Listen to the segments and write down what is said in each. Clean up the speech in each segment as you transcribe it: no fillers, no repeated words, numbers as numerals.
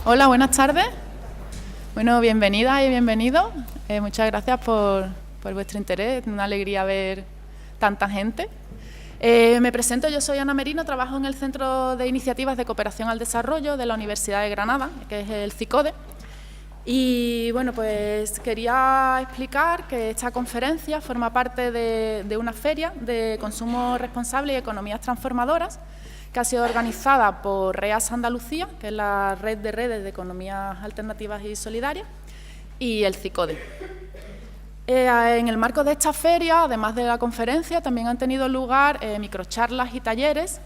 Hola, buenas tardes. Bueno, bienvenidas y bienvenidos. Muchas gracias por vuestro interés. Es una alegría ver tanta gente. Me presento, yo soy Ana Merino, trabajo en el Centro de Iniciativas de Cooperación al Desarrollo de la Universidad de Granada, que es el CICODE. Y bueno, pues quería explicar que esta conferencia forma parte de una feria de consumo responsable y economías transformadoras que ha sido organizada por REAS Andalucía, que es la red de redes de economías alternativas y solidarias, y el CICODE. En el marco de esta feria, además de la conferencia, también han tenido lugar microcharlas y talleres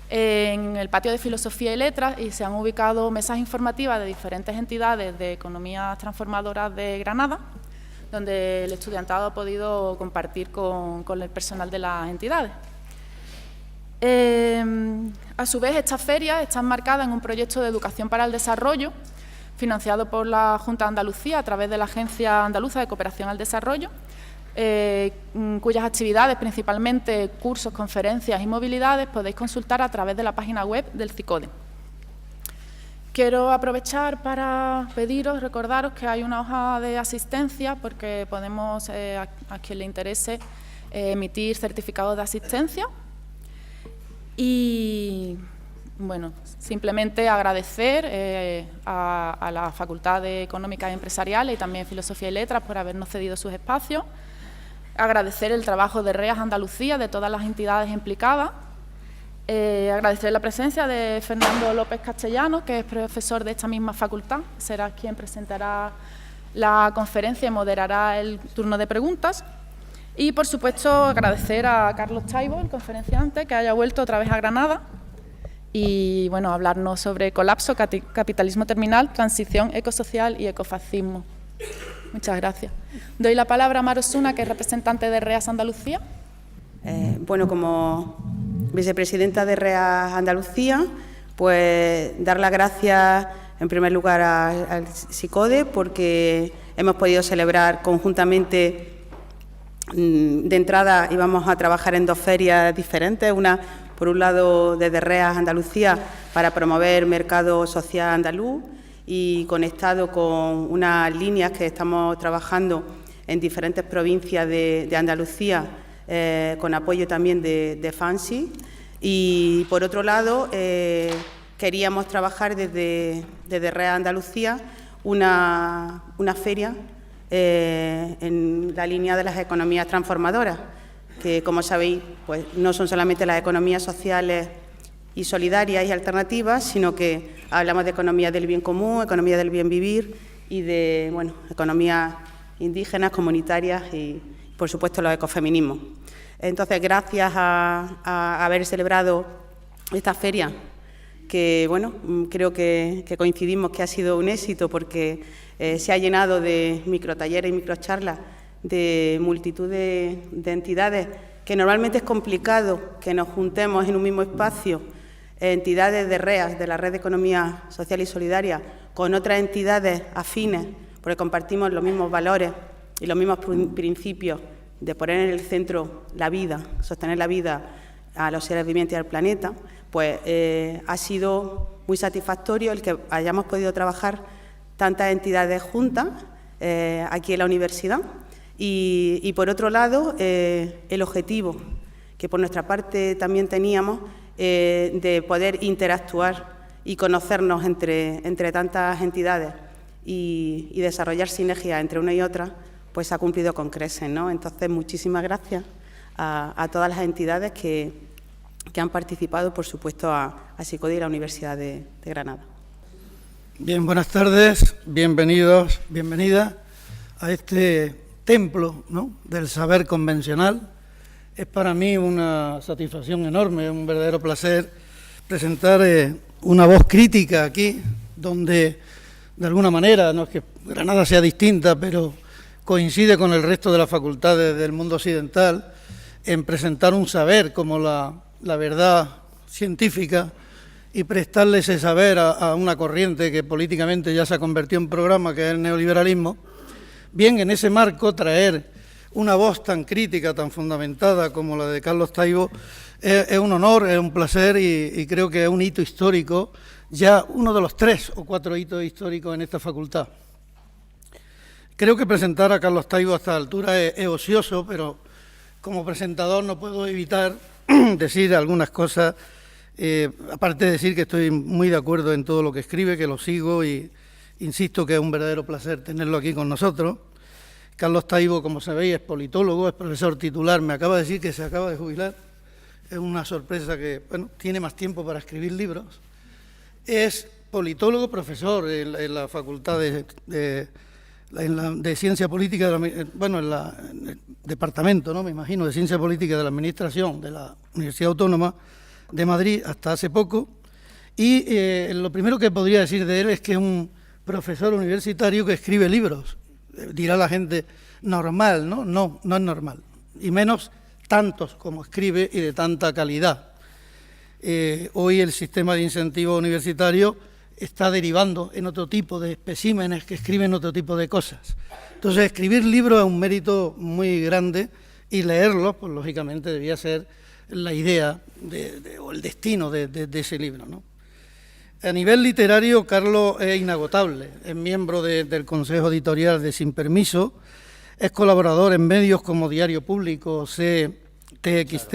en el patio de Filosofía y Letras y se han ubicado mesas informativas de diferentes entidades de economías transformadoras de Granada, donde el estudiantado ha podido compartir con el personal de las entidades. A su vez, estas ferias están marcadas en un proyecto de educación para el desarrollo financiado por la Junta de Andalucía a través de la Agencia Andaluza de Cooperación al Desarrollo, cuyas actividades, principalmente cursos, conferencias y movilidades, podéis consultar a través de la página web del CICODE. Quiero aprovechar para recordaros que hay una hoja de asistencia porque podemos, a quien le interese, emitir certificados de asistencia. Y bueno, simplemente agradecer a la Facultad de Económicas y Empresariales y también Filosofía y Letras por habernos cedido sus espacios. Agradecer el trabajo de REAS Andalucía, de todas las entidades implicadas. Agradecer la presencia de Fernando López Castellano, que es profesor de esta misma facultad. Será quien presentará la conferencia y moderará el turno de preguntas. Y, por supuesto, agradecer a Carlos Taibo, el conferenciante, que haya vuelto otra vez a Granada y, bueno, hablarnos sobre colapso, capitalismo terminal, transición ecosocial y ecofascismo. Muchas gracias. Doy la palabra a Mar Osuna, que es representante de REAS Andalucía. Bueno, como vicepresidenta de REAS Andalucía, pues dar las gracias en primer lugar al CICODE porque hemos podido celebrar conjuntamente. De entrada íbamos a trabajar en dos ferias diferentes, una por un lado desde REAS Andalucía para promover mercado social andaluz y conectado con unas líneas que estamos trabajando en diferentes provincias de Andalucía con apoyo también de FANSI. Y por otro lado queríamos trabajar desde REAS Andalucía una feria en la línea de las economías transformadoras, que, como sabéis, pues no son solamente las economías sociales y solidarias y alternativas, sino que hablamos de economía del bien común, economía del bien vivir y de, bueno, economías indígenas, comunitarias y, por supuesto, los ecofeminismos. Entonces, gracias a haber celebrado esta feria, que, bueno, creo que coincidimos que ha sido un éxito porque se ha llenado de microtalleres y microcharlas de multitud de entidades que normalmente es complicado que nos juntemos en un mismo espacio, entidades de REAS, de la Red de Economía Social y Solidaria, con otras entidades afines, porque compartimos los mismos valores y los mismos principios de poner en el centro la vida, sostener la vida a los seres vivientes y al planeta, pues ha sido muy satisfactorio el que hayamos podido trabajar tantas entidades juntas aquí en la universidad y por otro lado, el objetivo que por nuestra parte también teníamos de poder interactuar y conocernos entre tantas entidades y desarrollar sinergias entre una y otra, pues se ha cumplido con creces, ¿no? Entonces, muchísimas gracias a todas las entidades que han participado, por supuesto, a CICODE y a la Universidad de Granada. Bien, buenas tardes, bienvenidos, bienvenidas a este templo, ¿no?, del saber convencional. Es para mí una satisfacción enorme, un verdadero placer presentar una voz crítica aquí, donde de alguna manera, no es que Granada sea distinta, pero coincide con el resto de las facultades del mundo occidental en presentar un saber como la verdad científica y prestarle ese saber a una corriente que políticamente ya se ha convertido en programa, que es el neoliberalismo. Bien, en ese marco, traer una voz tan crítica, tan fundamentada como la de Carlos Taibo, es un honor, es un placer y creo que es un hito histórico ya uno de los 3 o 4 hitos históricos en esta facultad. Creo que presentar a Carlos Taibo a esta altura es ocioso, pero como presentador no puedo evitar decir algunas cosas, aparte de decir que estoy muy de acuerdo en todo lo que escribe, que lo sigo y insisto que es un verdadero placer tenerlo aquí con nosotros. Carlos Taibo, como sabéis, es politólogo, es profesor titular, me acaba de decir que se acaba de jubilar, es una sorpresa que, bueno, tiene más tiempo para escribir libros. Es politólogo, profesor en la Facultad de Ciencia Política, en el Departamento, ¿no?, me imagino, de Ciencia Política de la Administración de la Universidad Autónoma de Madrid hasta hace poco. Y lo primero que podría decir de él es que es un profesor universitario que escribe libros. Dirá la gente, normal, ¿no? No, no es normal. Y menos tantos como escribe y de tanta calidad. Hoy el sistema de incentivo universitario está derivando en otro tipo de especímenes que escriben otro tipo de cosas. Entonces, escribir libros es un mérito muy grande y leerlos, pues lógicamente debía ser la idea o el destino de ese libro, ¿no? A nivel literario, Carlos es inagotable, es miembro del Consejo Editorial de Sin Permiso, es colaborador en medios como Diario Público, TXT.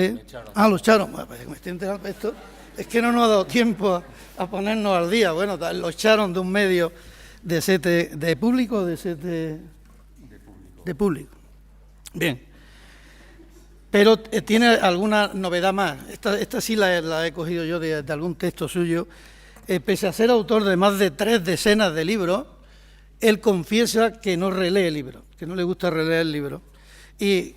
Lo echaron. Bueno, pues me estoy enterando de esto. Es que no nos ha dado tiempo a ponernos al día. Bueno, lo echaron de un medio de Público, de Público. Bien. Pero tiene alguna novedad más. Esta sí la he cogido yo de algún texto suyo. Pese a ser autor de más de 3 decenas de libros, él confiesa que no relee libros, que no le gusta releer libros. Y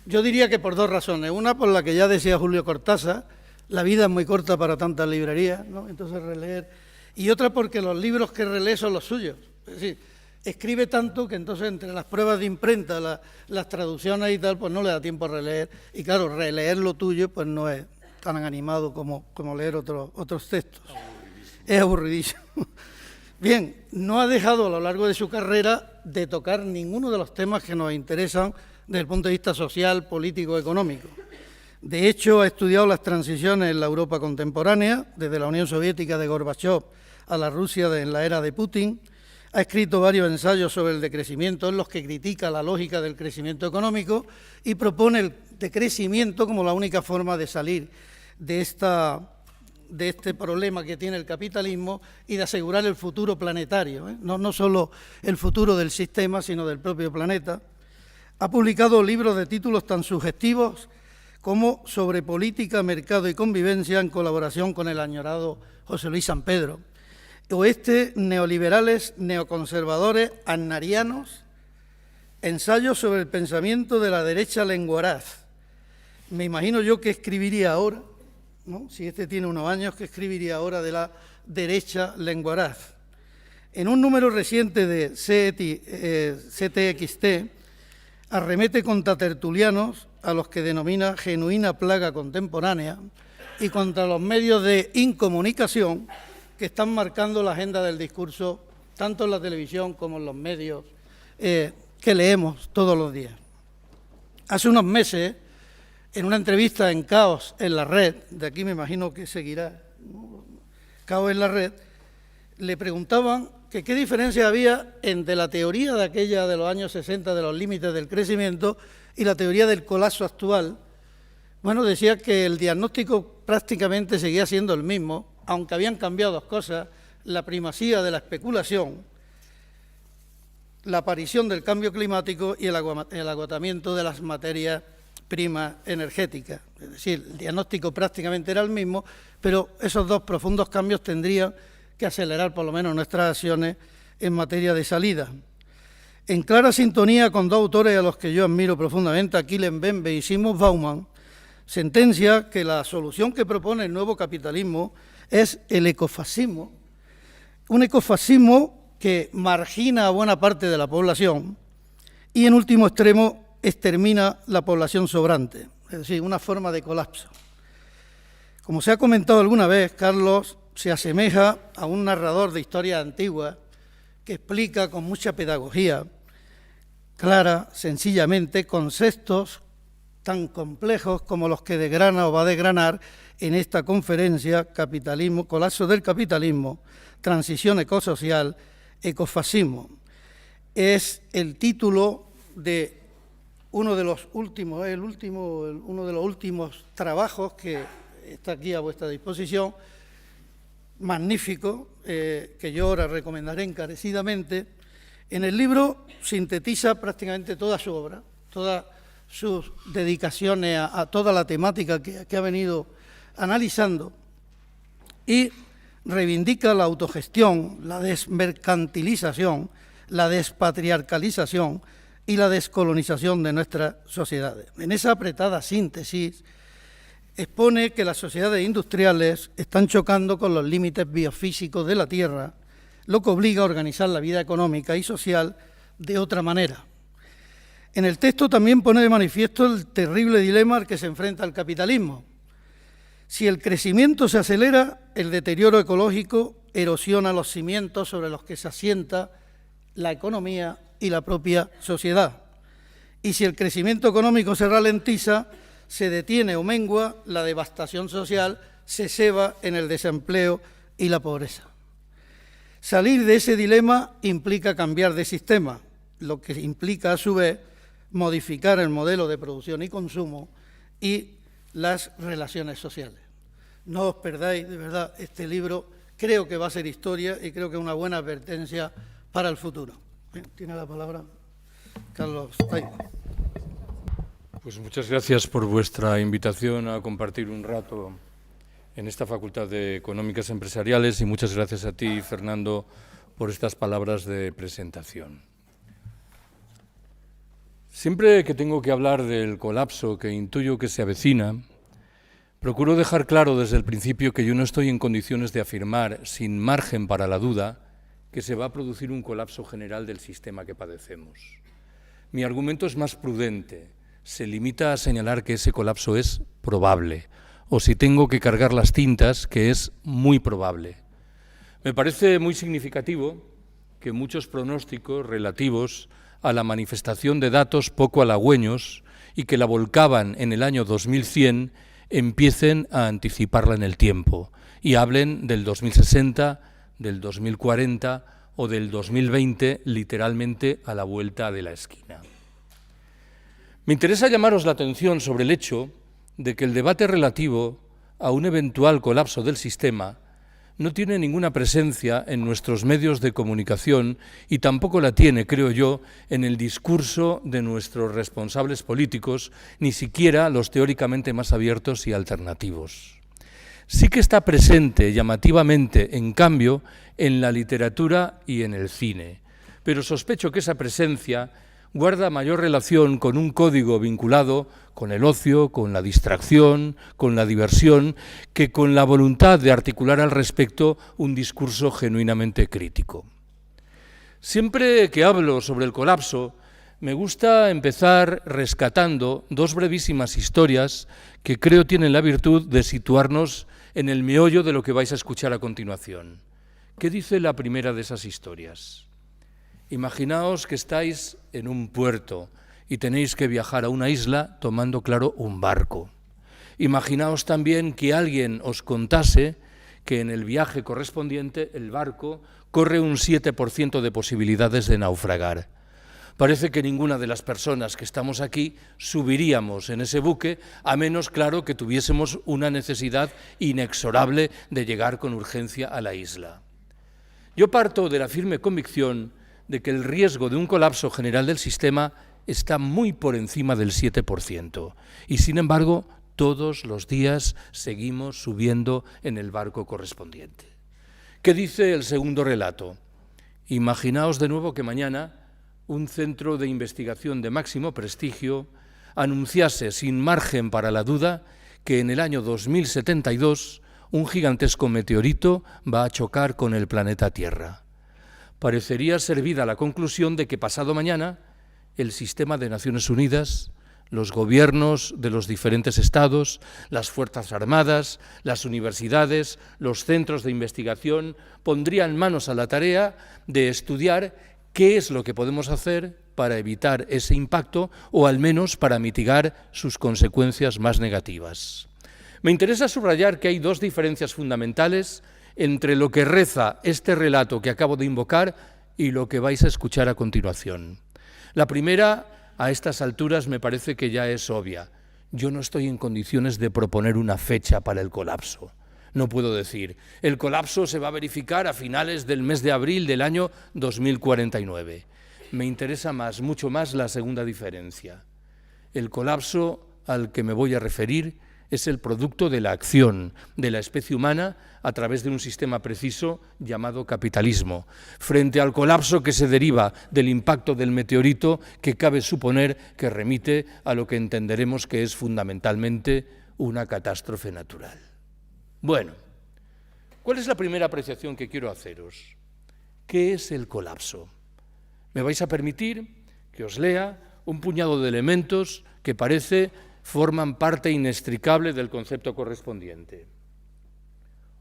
yo diría que por 2 razones. Una, por la que ya decía Julio Cortázar, la vida es muy corta para tantas librerías, ¿no? Entonces releer. Y otra porque los libros que relee son los suyos. Es decir, escribe tanto que entonces entre las pruebas de imprenta, las traducciones y tal, pues no le da tiempo a releer. Y claro, releer lo tuyo pues no es tan animado como leer otros textos. Es aburridísimo. Bien, no ha dejado a lo largo de su carrera de tocar ninguno de los temas que nos interesan desde el punto de vista social, político, económico. De hecho, ha estudiado las transiciones en la Europa contemporánea, desde la Unión Soviética de Gorbachov a la Rusia en la era de Putin. Ha escrito varios ensayos sobre el decrecimiento en los que critica la lógica del crecimiento económico y propone el decrecimiento como la única forma de salir de este problema que tiene el capitalismo y de asegurar el futuro planetario, ¿eh? No solo el futuro del sistema, sino del propio planeta. Ha publicado libros de títulos tan sugestivos como Sobre política, mercado y convivencia, en colaboración con el añorado José Luis San Pedro. Neoliberales, neoconservadores, aznarianos, ensayos sobre el pensamiento de la derecha lenguaraz. Me imagino yo que escribiría ahora, ¿no? Si este tiene unos años, que escribiría ahora de la derecha lenguaraz. En un número reciente de CTXT, arremete contra tertulianos, a los que denomina genuina plaga contemporánea, y contra los medios de incomunicación que están marcando la agenda del discurso, tanto en la televisión como en los medios que leemos todos los días. Hace unos meses, en una entrevista en Caos en la Red, de aquí me imagino que seguirá, ¿no? Caos en la Red, le preguntaban que qué diferencia había entre la teoría de aquella de los años 60 de los límites del crecimiento y la teoría del colapso actual. Bueno, decía que el diagnóstico prácticamente seguía siendo el mismo, aunque habían cambiado 2 cosas, la primacía de la especulación, la aparición del cambio climático y el agotamiento de las materias primas energéticas. Es decir, el diagnóstico prácticamente era el mismo, pero esos 2 profundos cambios tendrían que acelerar por lo menos nuestras acciones en materia de salida. En clara sintonía con 2 autores a los que yo admiro profundamente, Achille Mbembe y Zygmunt Bauman, sentencia que la solución que propone el nuevo capitalismo es el ecofascismo, un ecofascismo que margina a buena parte de la población y, en último extremo, extermina la población sobrante, es decir, una forma de colapso. Como se ha comentado alguna vez, Carlos se asemeja a un narrador de historias antiguas que explica con mucha pedagogía, clara, sencillamente, conceptos tan complejos como los que desgrana o va a desgranar en esta conferencia Capitalismo, colapso del capitalismo, transición ecosocial, ecofascismo. Es el título de uno de los últimos trabajos que está aquí a vuestra disposición, magnífico, que yo ahora recomendaré encarecidamente. En el libro sintetiza prácticamente toda su obra, todas sus dedicaciones a toda la temática que ha venido analizando, y reivindica la autogestión, la desmercantilización, la despatriarcalización y la descolonización de nuestras sociedades. En esa apretada síntesis expone que las sociedades industriales están chocando con los límites biofísicos de la Tierra, lo que obliga a organizar la vida económica y social de otra manera. En el texto también pone de manifiesto el terrible dilema al que se enfrenta el capitalismo. Si el crecimiento se acelera, el deterioro ecológico erosiona los cimientos sobre los que se asienta la economía y la propia sociedad. Y si el crecimiento económico se ralentiza, se detiene o mengua, la devastación social se ceba en el desempleo y la pobreza. Salir de ese dilema implica cambiar de sistema, lo que implica a su vez modificar el modelo de producción y consumo y las relaciones sociales. No os perdáis, de verdad, este libro creo que va a ser historia y creo que es una buena advertencia para el futuro. Bien, tiene la palabra Carlos Taibo. Pues muchas gracias por vuestra invitación a compartir un rato en esta Facultad de Económicas Empresariales y muchas gracias a ti, Fernando, por estas palabras de presentación. Siempre que tengo que hablar del colapso que intuyo que se avecina, procuro dejar claro desde el principio que yo no estoy en condiciones de afirmar, sin margen para la duda, que se va a producir un colapso general del sistema que padecemos. Mi argumento es más prudente, se limita a señalar que ese colapso es probable, o si tengo que cargar las tintas, que es muy probable. Me parece muy significativo que muchos pronósticos relativos a la manifestación de datos poco halagüeños y que la volcaban en el año 2100 empiecen a anticiparla en el tiempo y hablen del 2060, del 2040 o del 2020 literalmente a la vuelta de la esquina. Me interesa llamaros la atención sobre el hecho de que el debate relativo a un eventual colapso del sistema no tiene ninguna presencia en nuestros medios de comunicación y tampoco la tiene, creo yo, en el discurso de nuestros responsables políticos, ni siquiera los teóricamente más abiertos y alternativos. Sí que está presente llamativamente, en cambio, en la literatura y en el cine, pero sospecho que esa presencia guarda mayor relación con un código vinculado con el ocio, con la distracción, con la diversión, que con la voluntad de articular al respecto un discurso genuinamente crítico. Siempre que hablo sobre el colapso, me gusta empezar rescatando dos brevísimas historias que creo tienen la virtud de situarnos en el meollo de lo que vais a escuchar a continuación. ¿Qué dice la primera de esas historias? Imaginaos que estáis en un puerto y tenéis que viajar a una isla tomando, claro, un barco. Imaginaos también que alguien os contase que en el viaje correspondiente el barco corre un 7% de posibilidades de naufragar. Parece que ninguna de las personas que estamos aquí subiríamos en ese buque, a menos, claro, que tuviésemos una necesidad inexorable de llegar con urgencia a la isla. Yo parto de la firme convicción de que el riesgo de un colapso general del sistema está muy por encima del 7%, y sin embargo, todos los días seguimos subiendo en el barco correspondiente. ¿Qué dice el segundo relato? Imaginaos de nuevo que mañana un centro de investigación de máximo prestigio anunciase sin margen para la duda que en el año 2072 un gigantesco meteorito va a chocar con el planeta Tierra. Parecería servida la conclusión de que pasado mañana el sistema de Naciones Unidas, los gobiernos de los diferentes estados, las Fuerzas Armadas, las universidades, los centros de investigación pondrían manos a la tarea de estudiar ¿Qué es lo que podemos hacer para evitar ese impacto o al menos para mitigar sus consecuencias más negativas? Me interesa subrayar que hay dos diferencias fundamentales entre lo que reza este relato que acabo de invocar y lo que vais a escuchar a continuación. La primera, a estas alturas, me parece que ya es obvia. Yo no estoy en condiciones de proponer una fecha para el colapso. No puedo decir, el colapso se va a verificar a finales del mes de abril del año 2049. Me interesa mucho más la segunda diferencia. El colapso al que me voy a referir es el producto de la acción de la especie humana a través de un sistema preciso llamado capitalismo, frente al colapso que se deriva del impacto del meteorito que cabe suponer que remite a lo que entenderemos que es fundamentalmente una catástrofe natural. Bueno, ¿cuál es la primera apreciación que quiero haceros? ¿Qué es el colapso? Me vais a permitir que os lea un puñado de elementos que forman parte inextricable del concepto correspondiente.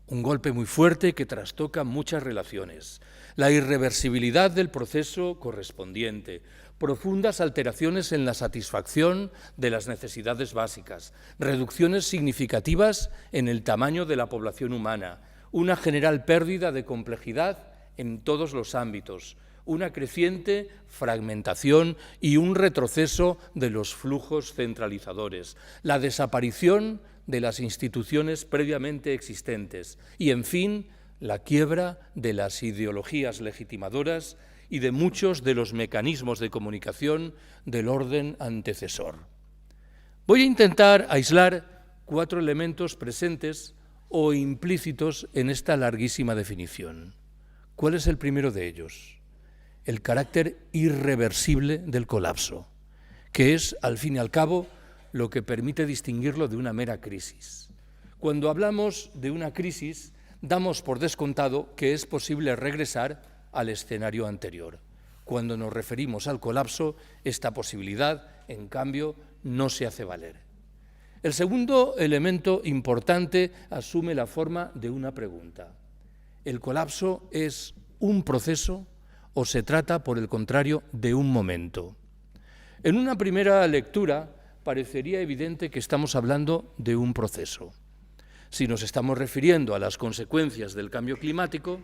Un golpe muy fuerte que trastoca muchas relaciones, la irreversibilidad del proceso correspondiente, profundas alteraciones en la satisfacción de las necesidades básicas, reducciones significativas en el tamaño de la población humana, una general pérdida de complejidad en todos los ámbitos, una creciente fragmentación y un retroceso de los flujos centralizadores, la desaparición de las instituciones previamente existentes y, en fin, la quiebra de las ideologías legitimadoras y de muchos de los mecanismos de comunicación del orden antecesor. Voy a intentar aislar 4 elementos presentes o implícitos en esta larguísima definición. ¿Cuál es el primero de ellos? El carácter irreversible del colapso, que es, al fin y al cabo, lo que permite distinguirlo de una mera crisis. Cuando hablamos de una crisis, damos por descontado que es posible regresar al escenario anterior. Cuando nos referimos al colapso, esta posibilidad, en cambio, no se hace valer. El segundo elemento importante asume la forma de una pregunta. ¿El colapso es un proceso o se trata, por el contrario, de un momento? En una primera lectura parecería evidente que estamos hablando de un proceso. Si nos estamos refiriendo a las consecuencias del cambio climático,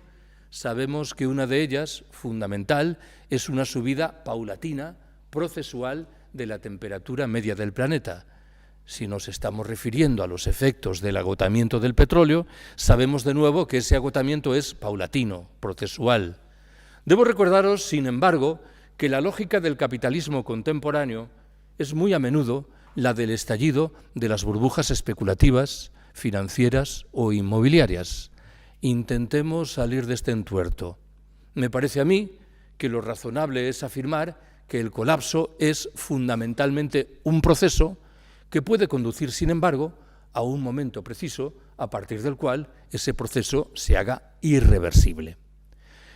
sabemos que una de ellas, fundamental, es una subida paulatina, procesual, de la temperatura media del planeta. Si nos estamos refiriendo a los efectos del agotamiento del petróleo, sabemos de nuevo que ese agotamiento es paulatino, procesual. Debo recordaros, sin embargo, que la lógica del capitalismo contemporáneo es muy a menudo la del estallido de las burbujas especulativas, financieras o inmobiliarias. Intentemos salir de este entuerto. Me parece a mí que lo razonable es afirmar que el colapso es fundamentalmente un proceso que puede conducir, sin embargo, a un momento preciso a partir del cual ese proceso se haga irreversible.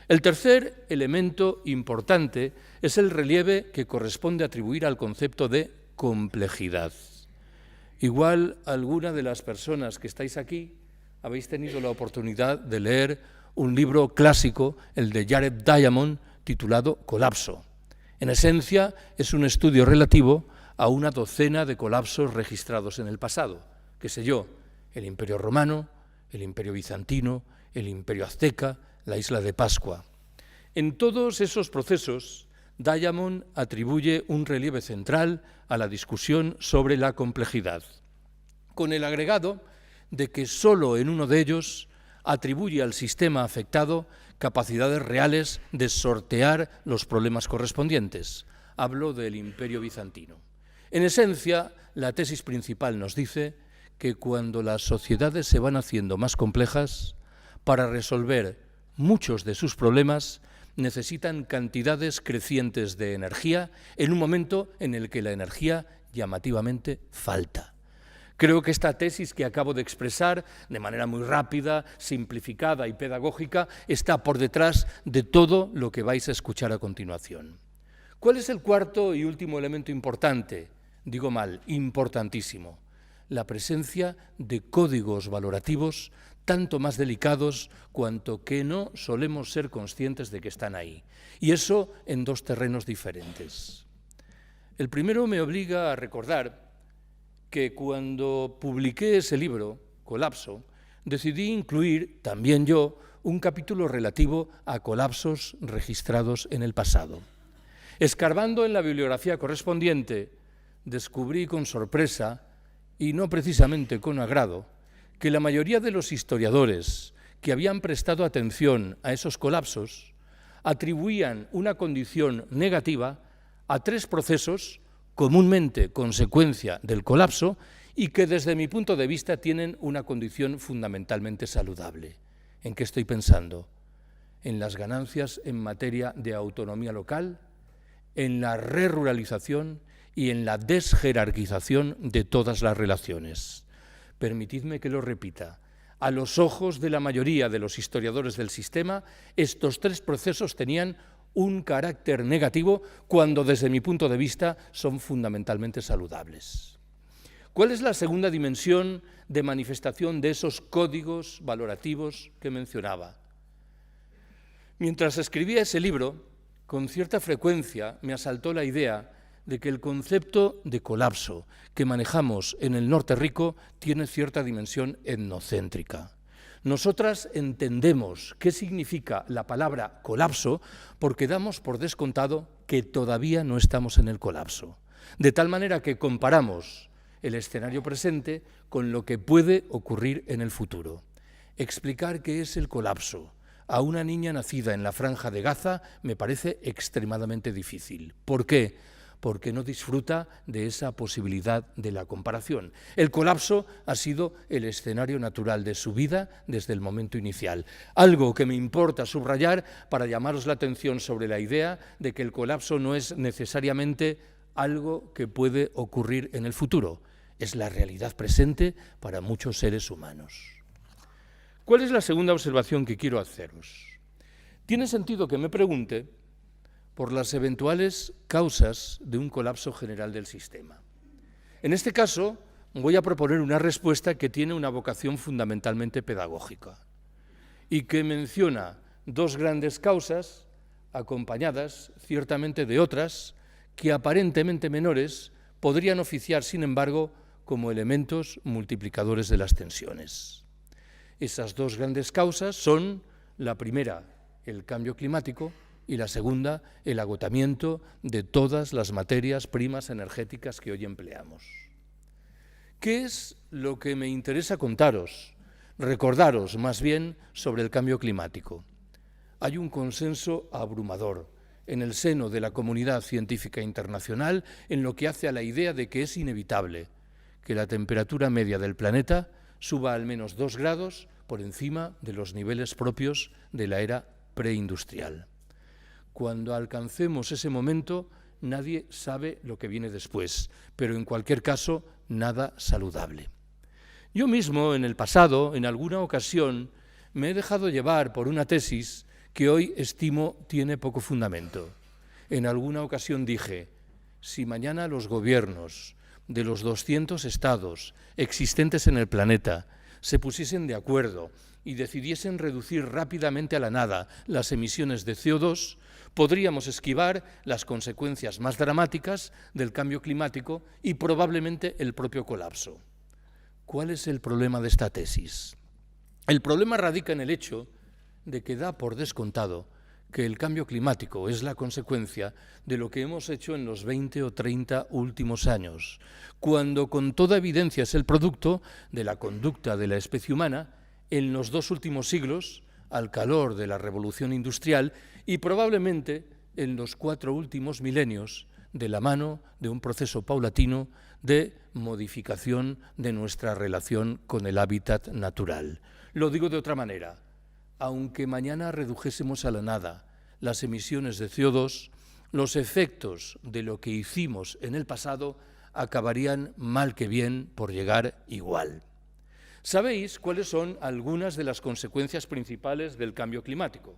El tercer elemento importante es el relieve que corresponde atribuir al concepto de complejidad. Igual alguna de las personas que estáis aquí habéis tenido la oportunidad de leer un libro clásico, el de Jared Diamond, titulado Colapso. En esencia, es un estudio relativo a una docena de colapsos registrados en el pasado, qué sé yo, el Imperio Romano, el Imperio Bizantino, el Imperio Azteca, la isla de Pascua. En todos esos procesos, Diamond atribuye un relieve central a la discusión sobre la complejidad, con el agregado de que solo en uno de ellos atribuye al sistema afectado capacidades reales de sortear los problemas correspondientes. Hablo del Imperio Bizantino. En esencia, la tesis principal nos dice que cuando las sociedades se van haciendo más complejas, para resolver muchos de sus problemas necesitan cantidades crecientes de energía en un momento en el que la energía llamativamente falta. Creo que esta tesis que acabo de expresar de manera muy rápida, simplificada y pedagógica está por detrás de todo lo que vais a escuchar a continuación. ¿Cuál es el cuarto y último elemento importante? Digo mal, importantísimo. La presencia de códigos valorativos tanto más delicados cuanto que no solemos ser conscientes de que están ahí. Y eso en dos terrenos diferentes. El primero me obliga a recordar que cuando publiqué ese libro, Colapso, decidí incluir, también yo, un capítulo relativo a colapsos registrados en el pasado. Escarbando en la bibliografía correspondiente, descubrí con sorpresa, y no precisamente con agrado, que la mayoría de los historiadores que habían prestado atención a esos colapsos atribuían una condición negativa a tres procesos comúnmente consecuencia del colapso y que desde mi punto de vista tienen una condición fundamentalmente saludable. ¿En qué estoy pensando? En las ganancias en materia de autonomía local, en la reruralización y en la desjerarquización de todas las relaciones. Permitidme que lo repita. A los ojos de la mayoría de los historiadores del sistema, estos tres procesos tenían un carácter negativo cuando, desde mi punto de vista, son fundamentalmente saludables. ¿Cuál es la segunda dimensión de manifestación de esos códigos valorativos que mencionaba? Mientras escribía ese libro, con cierta frecuencia me asaltó la idea de que el concepto de colapso que manejamos en el norte rico tiene cierta dimensión etnocéntrica. Nosotras entendemos qué significa la palabra colapso porque damos por descontado que todavía no estamos en el colapso. De tal manera que comparamos el escenario presente con lo que puede ocurrir en el futuro. Explicar qué es el colapso a una niña nacida en la Franja de Gaza me parece extremadamente difícil. ¿Por qué? Porque no disfruta de esa posibilidad de la comparación. El colapso ha sido el escenario natural de su vida desde el momento inicial. Algo que me importa subrayar para llamaros la atención sobre la idea de que el colapso no es necesariamente algo que puede ocurrir en el futuro. Es la realidad presente para muchos seres humanos. ¿Cuál es la segunda observación que quiero haceros? Tiene sentido que me pregunte por las eventuales causas de un colapso general del sistema. En este caso, voy a proponer una respuesta que tiene una vocación fundamentalmente pedagógica y que menciona dos grandes causas acompañadas ciertamente de otras que aparentemente menores podrían oficiar, sin embargo, como elementos multiplicadores de las tensiones. Esas dos grandes causas son, la primera, el cambio climático, y la segunda, el agotamiento de todas las materias primas energéticas que hoy empleamos. ¿Qué es lo que me interesa contaros? Recordaros, más bien, sobre el cambio climático. Hay un consenso abrumador en el seno de la comunidad científica internacional en lo que hace a la idea de que es inevitable que la temperatura media del planeta suba al menos 2 grados por encima de los niveles propios de la era preindustrial. Cuando alcancemos ese momento, nadie sabe lo que viene después, pero en cualquier caso, nada saludable. Yo mismo, en el pasado, en alguna ocasión, me he dejado llevar por una tesis que hoy estimo tiene poco fundamento. En alguna ocasión dije, si mañana los gobiernos de los 200 estados existentes en el planeta se pusiesen de acuerdo y decidiesen reducir rápidamente a la nada las emisiones de CO2, podríamos esquivar las consecuencias más dramáticas del cambio climático y probablemente el propio colapso. ¿Cuál es el problema de esta tesis? El problema radica en el hecho de que da por descontado que el cambio climático es la consecuencia de lo que hemos hecho en los 20 o 30 últimos años, cuando con toda evidencia es el producto de la conducta de la especie humana en los 2 últimos siglos, al calor de la revolución industrial y probablemente en los 4 últimos milenios, de la mano de un proceso paulatino de modificación de nuestra relación con el hábitat natural. Lo digo de otra manera. Aunque mañana redujésemos a la nada las emisiones de CO2, los efectos de lo que hicimos en el pasado acabarían mal que bien por llegar igual. ¿Sabéis cuáles son algunas de las consecuencias principales del cambio climático?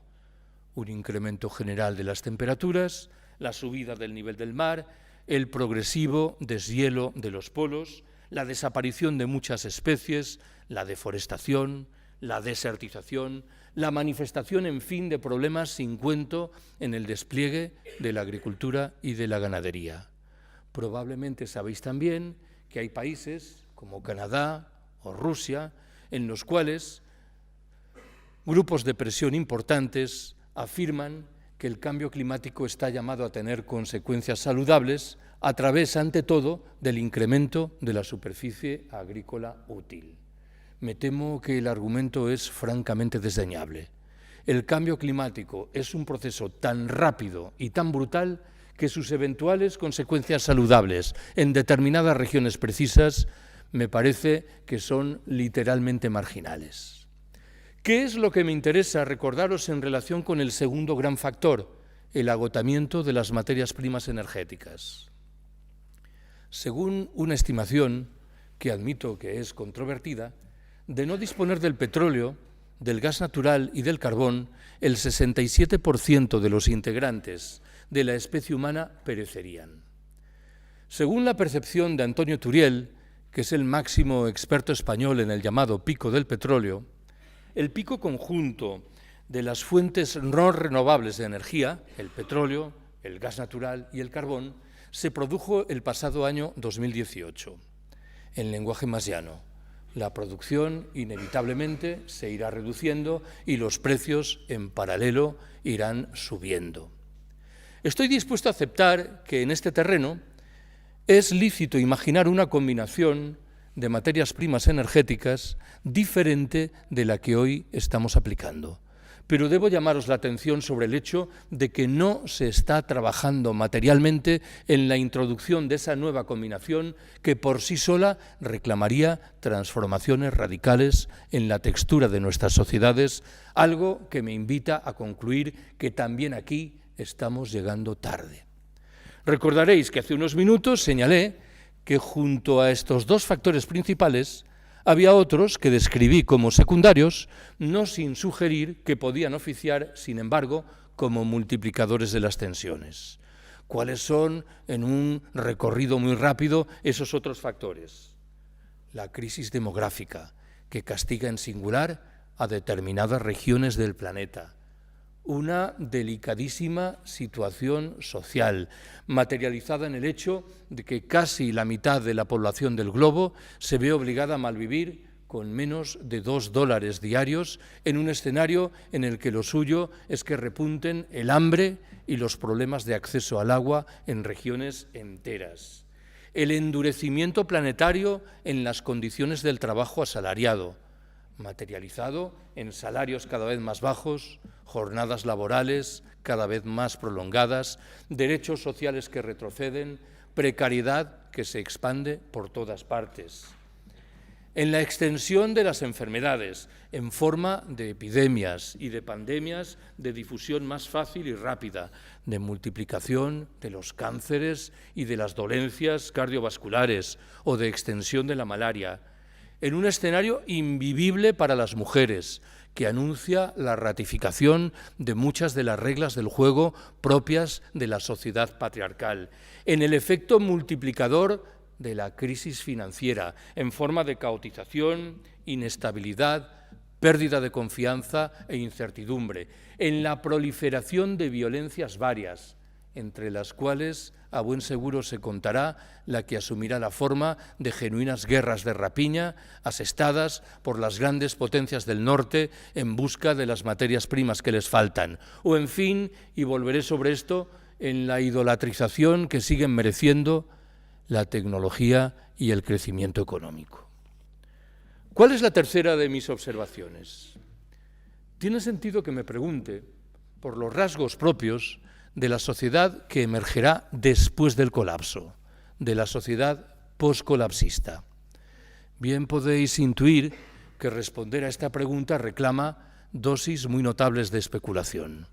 Un incremento general de las temperaturas, la subida del nivel del mar, el progresivo deshielo de los polos, la desaparición de muchas especies, la deforestación, la desertización, la manifestación, en fin, de problemas sin cuento en el despliegue de la agricultura y de la ganadería. Probablemente sabéis también que hay países como Canadá o Rusia en los cuales grupos de presión importantes afirman que el cambio climático está llamado a tener consecuencias saludables a través, ante todo, del incremento de la superficie agrícola útil. Me temo que el argumento es francamente desdeñable. El cambio climático es un proceso tan rápido y tan brutal que sus eventuales consecuencias saludables en determinadas regiones precisas me parece que son literalmente marginales. ¿Qué es lo que me interesa recordaros en relación con el segundo gran factor, el agotamiento de las materias primas energéticas? Según una estimación, que admito que es controvertida, de no disponer del petróleo, del gas natural y del carbón, el 67% de los integrantes de la especie humana perecerían. Según la percepción de Antonio Turiel, que es el máximo experto español en el llamado pico del petróleo, el pico conjunto de las fuentes no renovables de energía, el petróleo, el gas natural y el carbón, se produjo el pasado año 2018. En lenguaje más llano, la producción inevitablemente se irá reduciendo y los precios en paralelo irán subiendo. Estoy dispuesto a aceptar que en este terreno es lícito imaginar una combinación de materias primas energéticas diferente de la que hoy estamos aplicando. Pero debo llamaros la atención sobre el hecho de que no se está trabajando materialmente en la introducción de esa nueva combinación que por sí sola reclamaría transformaciones radicales en la textura de nuestras sociedades, algo que me invita a concluir que también aquí estamos llegando tarde. Recordaréis que hace unos minutos señalé que junto a estos dos factores principales había otros que describí como secundarios, no sin sugerir que podían oficiar, sin embargo, como multiplicadores de las tensiones. ¿Cuáles son, en un recorrido muy rápido, esos otros factores? La crisis demográfica, que castiga en singular a determinadas regiones del planeta. Una delicadísima situación social, materializada en el hecho de que casi la mitad de la población del globo se ve obligada a malvivir con menos de $2 diarios en un escenario en el que lo suyo es que repunten el hambre y los problemas de acceso al agua en regiones enteras. El endurecimiento planetario en las condiciones del trabajo asalariado, materializado en salarios cada vez más bajos, jornadas laborales cada vez más prolongadas, derechos sociales que retroceden, precariedad que se expande por todas partes. En la extensión de las enfermedades, en forma de epidemias y de pandemias de difusión más fácil y rápida, de multiplicación de los cánceres y de las dolencias cardiovasculares o de extensión de la malaria, en un escenario invivible para las mujeres, que anuncia la ratificación de muchas de las reglas del juego propias de la sociedad patriarcal, en el efecto multiplicador de la crisis financiera, en forma de caotización, inestabilidad, pérdida de confianza e incertidumbre, en la proliferación de violencias varias, entre las cuales a buen seguro se contará la que asumirá la forma de genuinas guerras de rapiña asestadas por las grandes potencias del norte en busca de las materias primas que les faltan. O, en fin, y volveré sobre esto, en la idolatrización que siguen mereciendo la tecnología y el crecimiento económico. ¿Cuál es la tercera de mis observaciones? Tiene sentido que me pregunte por los rasgos propios de la sociedad que emergerá después del colapso, de la sociedad poscolapsista. Bien podéis intuir que responder a esta pregunta reclama dosis muy notables de especulación.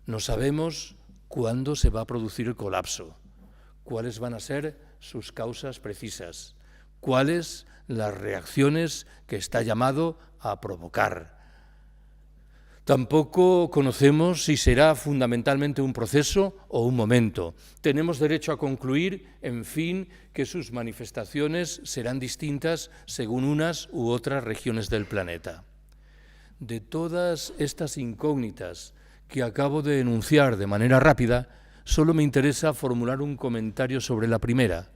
No sabemos cuándo se va a producir el colapso, cuáles van a ser sus causas precisas, cuáles las reacciones que está llamado a provocar. Tampoco conocemos si será fundamentalmente un proceso o un momento. Tenemos derecho a concluir, en fin, que sus manifestaciones serán distintas según unas u otras regiones del planeta. de todas estas incógnitas que acabo de enunciar de manera rápida, solo me interesa formular un comentario sobre la primera.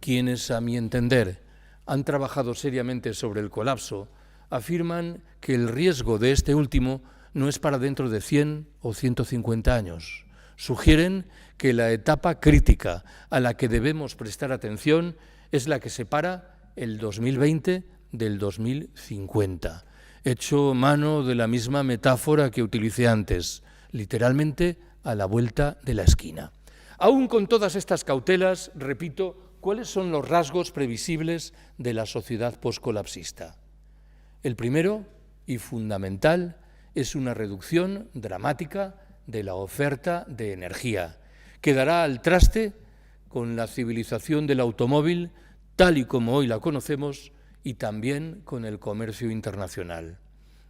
Quienes, a mi entender, han trabajado seriamente sobre el colapso, afirman que el riesgo de este último no es para dentro de 100 o 150 años. Sugieren que la etapa crítica a la que debemos prestar atención es la que separa el 2020 del 2050. Hecho mano de la misma metáfora que utilicé antes, literalmente a la vuelta de la esquina. Aún con todas estas cautelas, repito, ¿cuáles son los rasgos previsibles de la sociedad poscolapsista? El primero, y fundamental, es una reducción dramática de la oferta de energía, que dará al traste con la civilización del automóvil, tal y como hoy la conocemos, y también con el comercio internacional.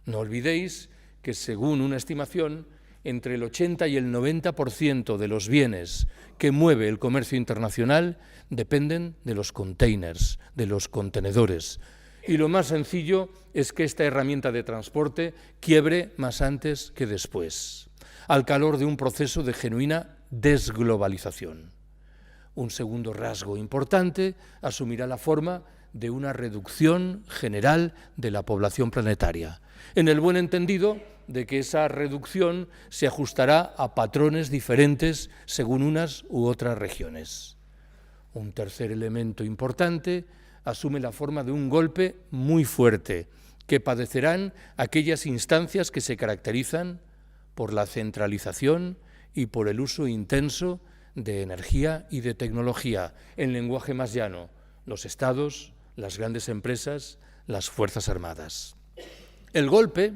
No olvidéis que, según una estimación, entre el 80 y el 90% de los bienes que mueve el comercio internacional dependen de los containers, de los contenedores. Y lo más sencillo es que esta herramienta de transporte quiebre más antes que después, al calor de un proceso de genuina desglobalización. Un segundo rasgo importante asumirá la forma de una reducción general de la población planetaria, en el buen entendido de que esa reducción se ajustará a patrones diferentes según unas u otras regiones. Un tercer elemento importante asume la forma de un golpe muy fuerte que padecerán aquellas instancias que se caracterizan por la centralización y por el uso intenso de energía y de tecnología, en lenguaje más llano, los estados, las grandes empresas, las Fuerzas Armadas. El golpe,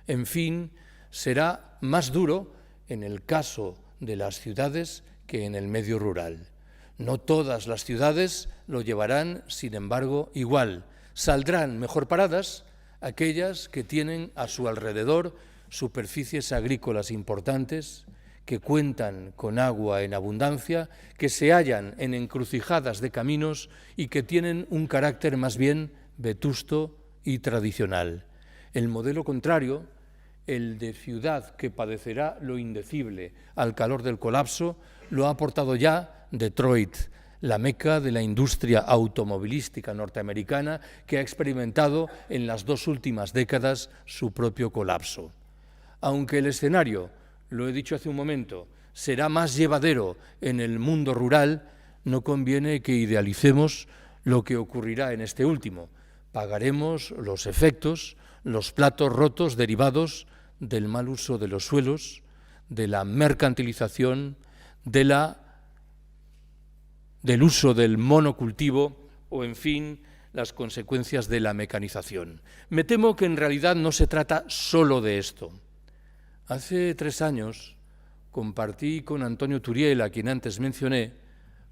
en fin, será más duro en el caso de las ciudades que en el medio rural. No todas las ciudades lo llevarán, sin embargo, igual. Saldrán mejor paradas aquellas que tienen a su alrededor superficies agrícolas importantes, que cuentan con agua en abundancia, que se hallan en encrucijadas de caminos y que tienen un carácter más bien vetusto y tradicional. El modelo contrario, el de ciudad que padecerá lo indecible al calor del colapso, lo ha aportado ya Detroit, la meca de la industria automovilística norteamericana, que ha experimentado en las 2 últimas décadas su propio colapso. Aunque el escenario, lo he dicho hace un momento, será más llevadero en el mundo rural, no conviene que idealicemos lo que ocurrirá en este último. Pagaremos los efectos, los platos rotos derivados del mal uso de los suelos, de la mercantilización, del uso del monocultivo o, en fin, las consecuencias de la mecanización. Me temo que en realidad no se trata solo de esto. Hace 3 años compartí con Antonio Turiel, a quien antes mencioné,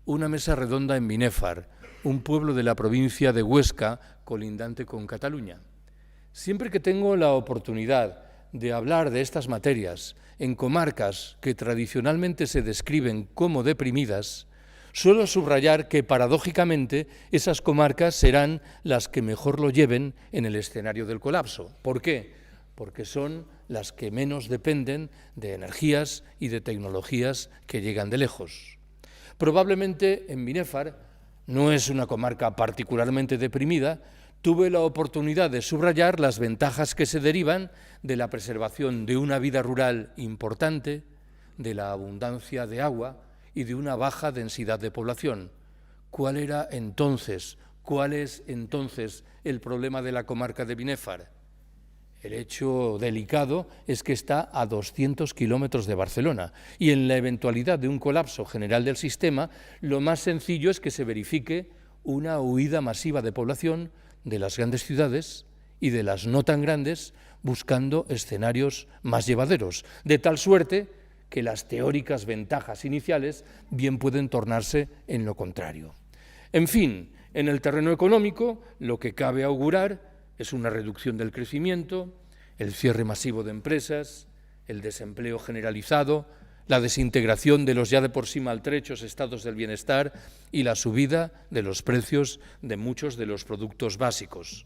una mesa redonda en Binéfar, un pueblo de la provincia de Huesca, colindante con Cataluña. Siempre que tengo la oportunidad de hablar de estas materias en comarcas que tradicionalmente se describen como deprimidas, suelo subrayar que, paradójicamente, esas comarcas serán las que mejor lo lleven en el escenario del colapso. ¿Por qué? Porque son las que menos dependen de energías y de tecnologías que llegan de lejos. Probablemente en Binéfar, no es una comarca particularmente deprimida, tuve la oportunidad de subrayar las ventajas que se derivan de la preservación de una vida rural importante, de la abundancia de agua y de una baja densidad de población. ¿Cuál es entonces el problema de la comarca de Binéfar? El hecho delicado es que está a 200 kilómetros de Barcelona y en la eventualidad de un colapso general del sistema, lo más sencillo es que se verifique una huida masiva de población de las grandes ciudades y de las no tan grandes, buscando escenarios más llevaderos, de tal suerte que las teóricas ventajas iniciales bien pueden tornarse en lo contrario. En fin, en el terreno económico, lo que cabe augurar es una reducción del crecimiento, el cierre masivo de empresas, el desempleo generalizado, la desintegración de los ya de por sí maltrechos estados del bienestar y la subida de los precios de muchos de los productos básicos.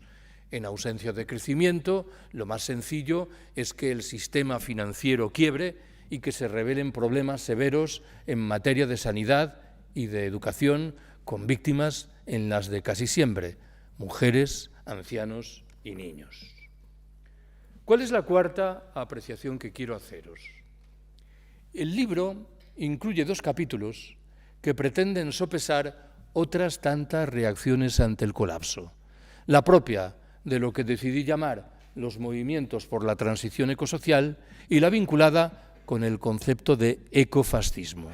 En ausencia de crecimiento, lo más sencillo es que el sistema financiero quiebre y que se revelen problemas severos en materia de sanidad y de educación, con víctimas en las de casi siempre, mujeres, ancianos y niños. ¿Cuál es la cuarta apreciación que quiero haceros? El libro incluye 2 capítulos que pretenden sopesar otras tantas reacciones ante el colapso. La propia de lo que decidí llamar los movimientos por la transición ecosocial y la vinculada con el concepto de ecofascismo.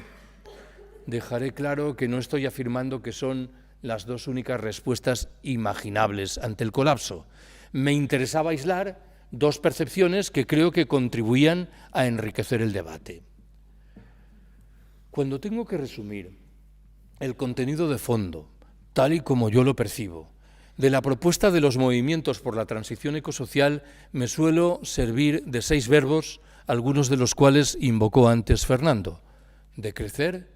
Dejaré claro que no estoy afirmando que son las 2 únicas respuestas imaginables ante el colapso. Me interesaba aislar 2 percepciones que creo que contribuían a enriquecer el debate. Cuando tengo que resumir el contenido de fondo, tal y como yo lo percibo, de la propuesta de los movimientos por la transición ecosocial, me suelo servir de 6 verbos, algunos de los cuales invocó antes Fernando: decrecer,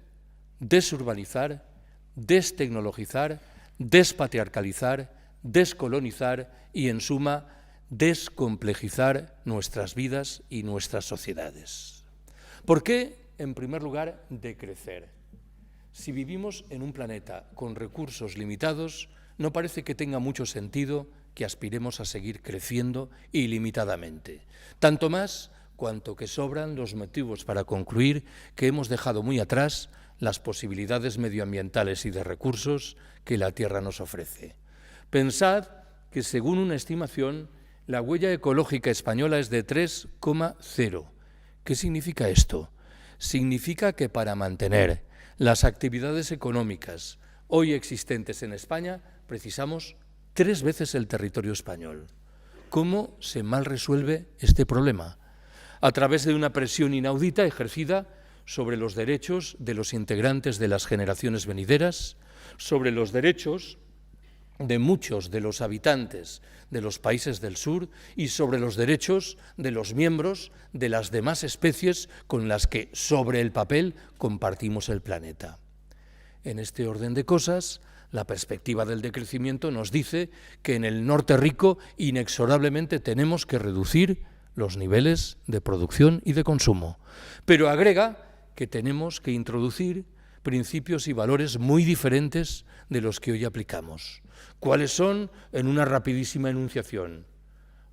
desurbanizar, destecnologizar, despatriarcalizar, descolonizar y, en suma, descomplejizar nuestras vidas y nuestras sociedades. ¿Por qué, en primer lugar, decrecer? Si vivimos en un planeta con recursos limitados, no parece que tenga mucho sentido que aspiremos a seguir creciendo ilimitadamente. Tanto más cuanto que sobran los motivos para concluir que hemos dejado muy atrás las posibilidades medioambientales y de recursos que la Tierra nos ofrece. Pensad que, según una estimación, la huella ecológica española es de 3,0. ¿Qué significa esto? Significa que para mantener las actividades económicas hoy existentes en España precisamos 3 veces el territorio español. ¿Cómo se mal resuelve este problema? A través de una presión inaudita ejercida sobre los derechos de los integrantes de las generaciones venideras, sobre los derechos de muchos de los habitantes de los países del sur y sobre los derechos de los miembros de las demás especies con las que, sobre el papel, compartimos el planeta. En este orden de cosas, la perspectiva del decrecimiento nos dice que en el norte rico inexorablemente tenemos que reducir los niveles de producción y de consumo, pero agrega que tenemos que introducir principios y valores muy diferentes de los que hoy aplicamos. ¿Cuáles son? En una rapidísima enunciación: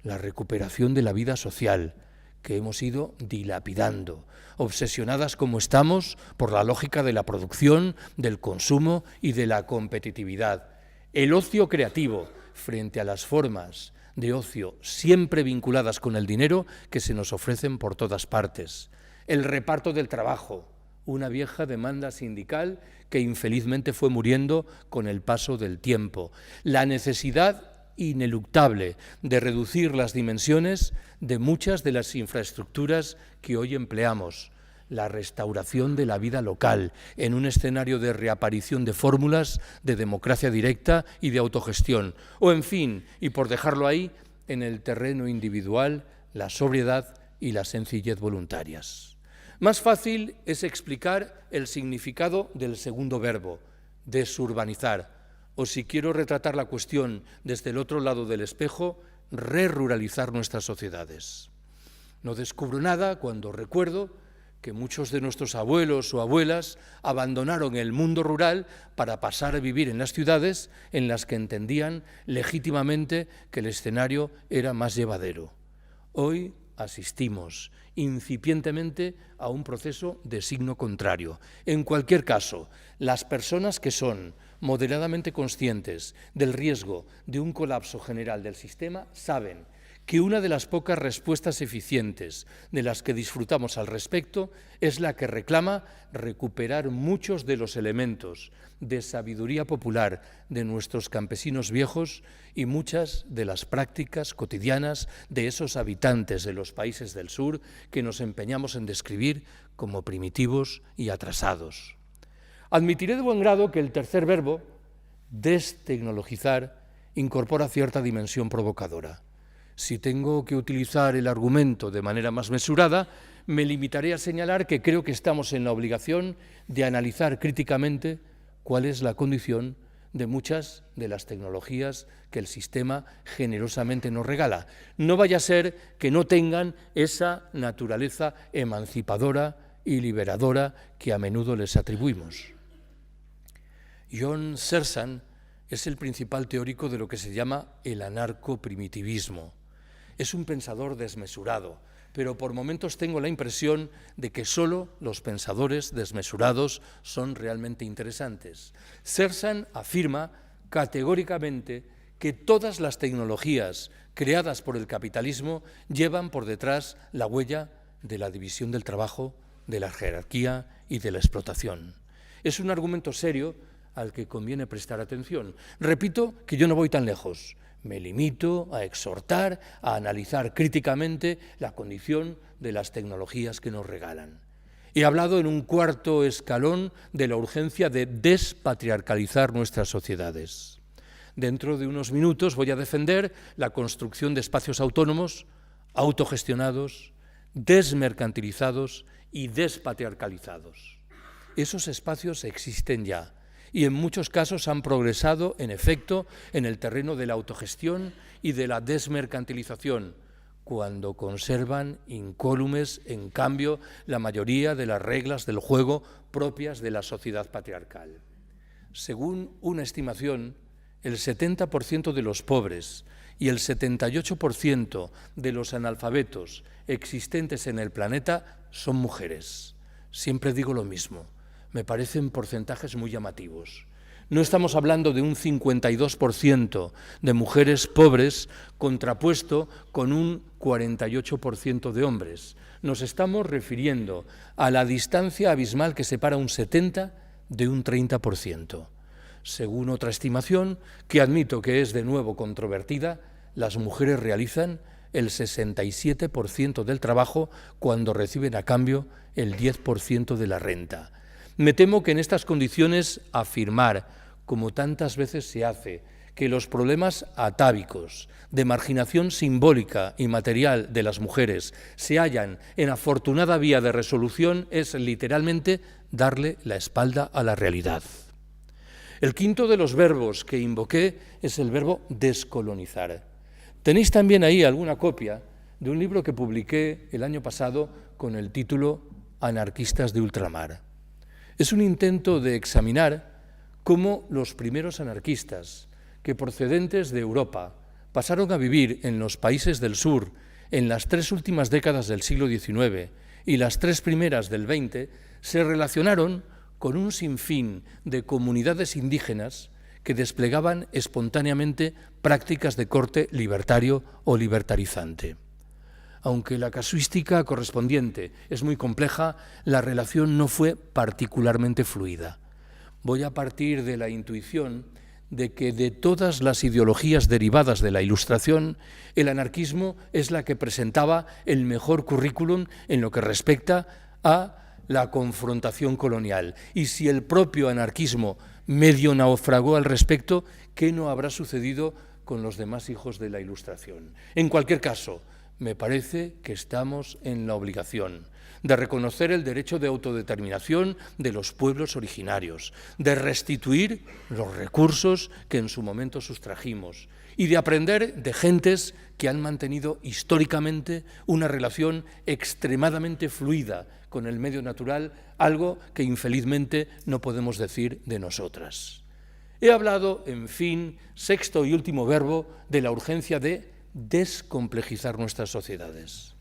la recuperación de la vida social, que hemos ido dilapidando, obsesionadas como estamos por la lógica de la producción, del consumo y de la competitividad. El ocio creativo frente a las formas de ocio siempre vinculadas con el dinero que se nos ofrecen por todas partes. El reparto del trabajo, una vieja demanda sindical que infelizmente fue muriendo con el paso del tiempo. La necesidad ineluctable de reducir las dimensiones de muchas de las infraestructuras que hoy empleamos. La restauración de la vida local en un escenario de reaparición de fórmulas de democracia directa y de autogestión. O, en fin, y por dejarlo ahí, en el terreno individual, la sobriedad y la sencillez voluntarias. Más fácil es explicar el significado del segundo verbo, desurbanizar, o, si quiero retratar la cuestión desde el otro lado del espejo, reruralizar nuestras sociedades. No descubro nada cuando recuerdo que muchos de nuestros abuelos o abuelas abandonaron el mundo rural para pasar a vivir en las ciudades en las que entendían legítimamente que el escenario era más llevadero. Hoy asistimos incipientemente a un proceso de signo contrario. En cualquier caso, las personas que son moderadamente conscientes del riesgo de un colapso general del sistema saben que una de las pocas respuestas eficientes de las que disfrutamos al respecto es la que reclama recuperar muchos de los elementos de sabiduría popular de nuestros campesinos viejos y muchas de las prácticas cotidianas de esos habitantes de los países del sur que nos empeñamos en describir como primitivos y atrasados. Admitiré de buen grado que el tercer verbo, destecnologizar, incorpora cierta dimensión provocadora. Si tengo que utilizar el argumento de manera más mesurada, me limitaré a señalar que creo que estamos en la obligación de analizar críticamente cuál es la condición de muchas de las tecnologías que el sistema generosamente nos regala. No vaya a ser que no tengan esa naturaleza emancipadora y liberadora que a menudo les atribuimos. John Searson es el principal teórico de lo que se llama el anarcoprimitivismo. Es un pensador desmesurado, pero por momentos tengo la impresión de que solo los pensadores desmesurados son realmente interesantes. Searson afirma categóricamente que todas las tecnologías creadas por el capitalismo llevan por detrás la huella de la división del trabajo, de la jerarquía y de la explotación. Es un argumento serio al que conviene prestar atención. Repito que yo no voy tan lejos. Me limito a exhortar, a analizar críticamente la condición de las tecnologías que nos regalan. He hablado en un cuarto escalón de la urgencia de despatriarcalizar nuestras sociedades. Dentro de unos minutos voy a defender la construcción de espacios autónomos, autogestionados, desmercantilizados y despatriarcalizados. Esos espacios existen ya y en muchos casos han progresado, en efecto, en el terreno de la autogestión y de la desmercantilización, cuando conservan incólumes, en cambio, la mayoría de las reglas del juego propias de la sociedad patriarcal. Según una estimación, el 70% de los pobres y el 78% de los analfabetos existentes en el planeta son mujeres. Siempre digo lo mismo. Me parecen porcentajes muy llamativos. No estamos hablando de un 52% de mujeres pobres contrapuesto con un 48% de hombres. Nos estamos refiriendo a la distancia abismal que separa un 70% de un 30%. Según otra estimación, que admito que es de nuevo controvertida, las mujeres realizan el 67% del trabajo cuando reciben a cambio el 10% de la renta. Me temo que en estas condiciones afirmar, como tantas veces se hace, que los problemas atávicos de marginación simbólica y material de las mujeres se hallan en afortunada vía de resolución es literalmente darle la espalda a la realidad. El quinto de los verbos que invoqué es el verbo descolonizar. Tenéis también ahí alguna copia de un libro que publiqué el año pasado con el título Anarquistas de Ultramar. Es un intento de examinar cómo los primeros anarquistas, que procedentes de Europa, pasaron a vivir en los países del sur en las 3 últimas décadas del siglo XIX y las 3 primeras del XX, se relacionaron con un sinfín de comunidades indígenas que desplegaban espontáneamente prácticas de corte libertario o libertarizante. Aunque la casuística correspondiente es muy compleja, la relación no fue particularmente fluida. Voy a partir de la intuición de que de todas las ideologías derivadas de la Ilustración, el anarquismo es la que presentaba el mejor currículum en lo que respecta a la confrontación colonial. Y si el propio anarquismo medio naufragó al respecto, ¿qué no habrá sucedido con los demás hijos de la Ilustración? En cualquier caso, me parece que estamos en la obligación de reconocer el derecho de autodeterminación de los pueblos originarios, de restituir los recursos que en su momento sustrajimos y de aprender de gentes que han mantenido históricamente una relación extremadamente fluida con el medio natural, algo que infelizmente no podemos decir de nosotras. He hablado, en fin, sexto y último verbo, de la urgencia de descomplejizar nuestras sociedades.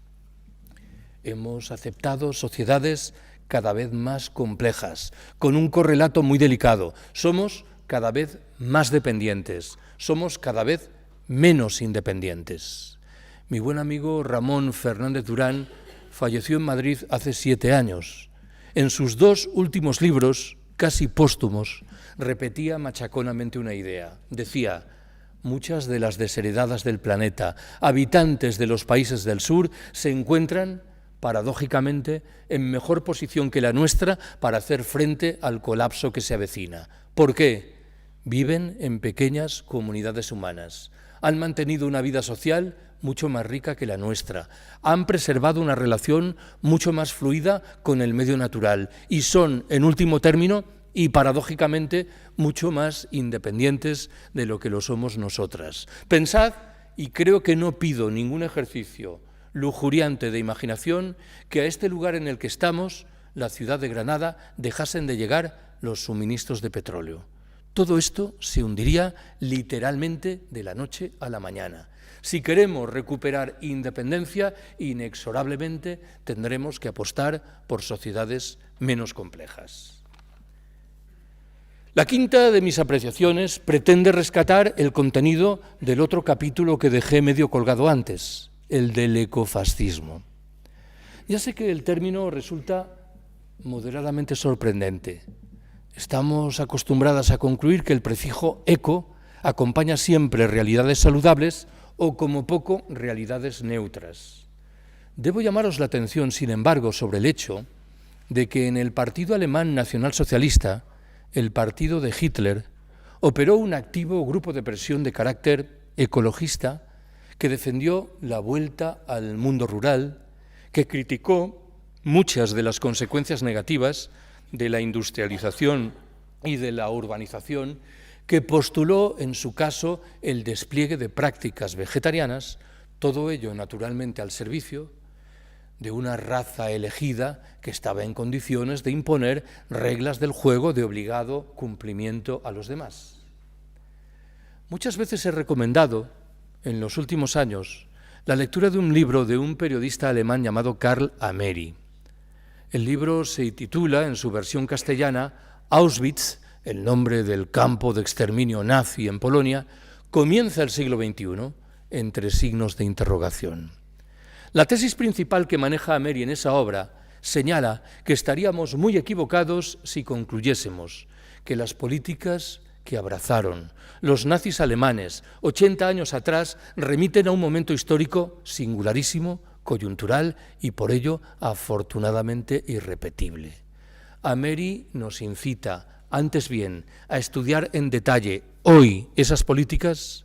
Hemos aceptado sociedades cada vez más complejas, con un correlato muy delicado. Somos cada vez más dependientes, somos cada vez menos independientes. Mi buen amigo Ramón Fernández Durán falleció en Madrid hace 7 años. En sus 2 últimos libros, casi póstumos, repetía machaconamente una idea. Decía: muchas de las desheredadas del planeta, habitantes de los países del sur, se encuentran, paradójicamente, en mejor posición que la nuestra para hacer frente al colapso que se avecina. ¿Por qué? Viven en pequeñas comunidades humanas. Han mantenido una vida social mucho más rica que la nuestra. Han preservado una relación mucho más fluida con el medio natural y son, en último término, y, paradójicamente, mucho más independientes de lo que lo somos nosotras. Pensad, y creo que no pido ningún ejercicio lujuriante de imaginación, que a este lugar en el que estamos, la ciudad de Granada, dejasen de llegar los suministros de petróleo. Todo esto se hundiría literalmente de la noche a la mañana. Si queremos recuperar independencia, inexorablemente tendremos que apostar por sociedades menos complejas. La quinta de mis apreciaciones pretende rescatar el contenido del otro capítulo que dejé medio colgado antes, el del ecofascismo. Ya sé que el término resulta moderadamente sorprendente. Estamos acostumbradas a concluir que el prefijo eco acompaña siempre realidades saludables o, como poco, realidades neutras. Debo llamaros la atención, sin embargo, sobre el hecho de que en el Partido Alemán Nacionalsocialista, el partido de Hitler, operó un activo grupo de presión de carácter ecologista que defendió la vuelta al mundo rural, que criticó muchas de las consecuencias negativas de la industrialización y de la urbanización, que postuló, en su caso, el despliegue de prácticas vegetarianas, todo ello naturalmente al servicio de una raza elegida que estaba en condiciones de imponer reglas del juego de obligado cumplimiento a los demás. Muchas veces he recomendado, en los últimos años, la lectura de un libro de un periodista alemán llamado Karl Ameri. El libro se titula, en su versión castellana, Auschwitz, el nombre del campo de exterminio nazi en Polonia, comienza el siglo XXI, entre signos de interrogación. La tesis principal que maneja Ameri en esa obra señala que estaríamos muy equivocados si concluyésemos que las políticas que abrazaron los nazis alemanes 80 años atrás remiten a un momento histórico singularísimo, coyuntural y por ello afortunadamente irrepetible. Ameri nos incita, antes bien, a estudiar en detalle hoy esas políticas,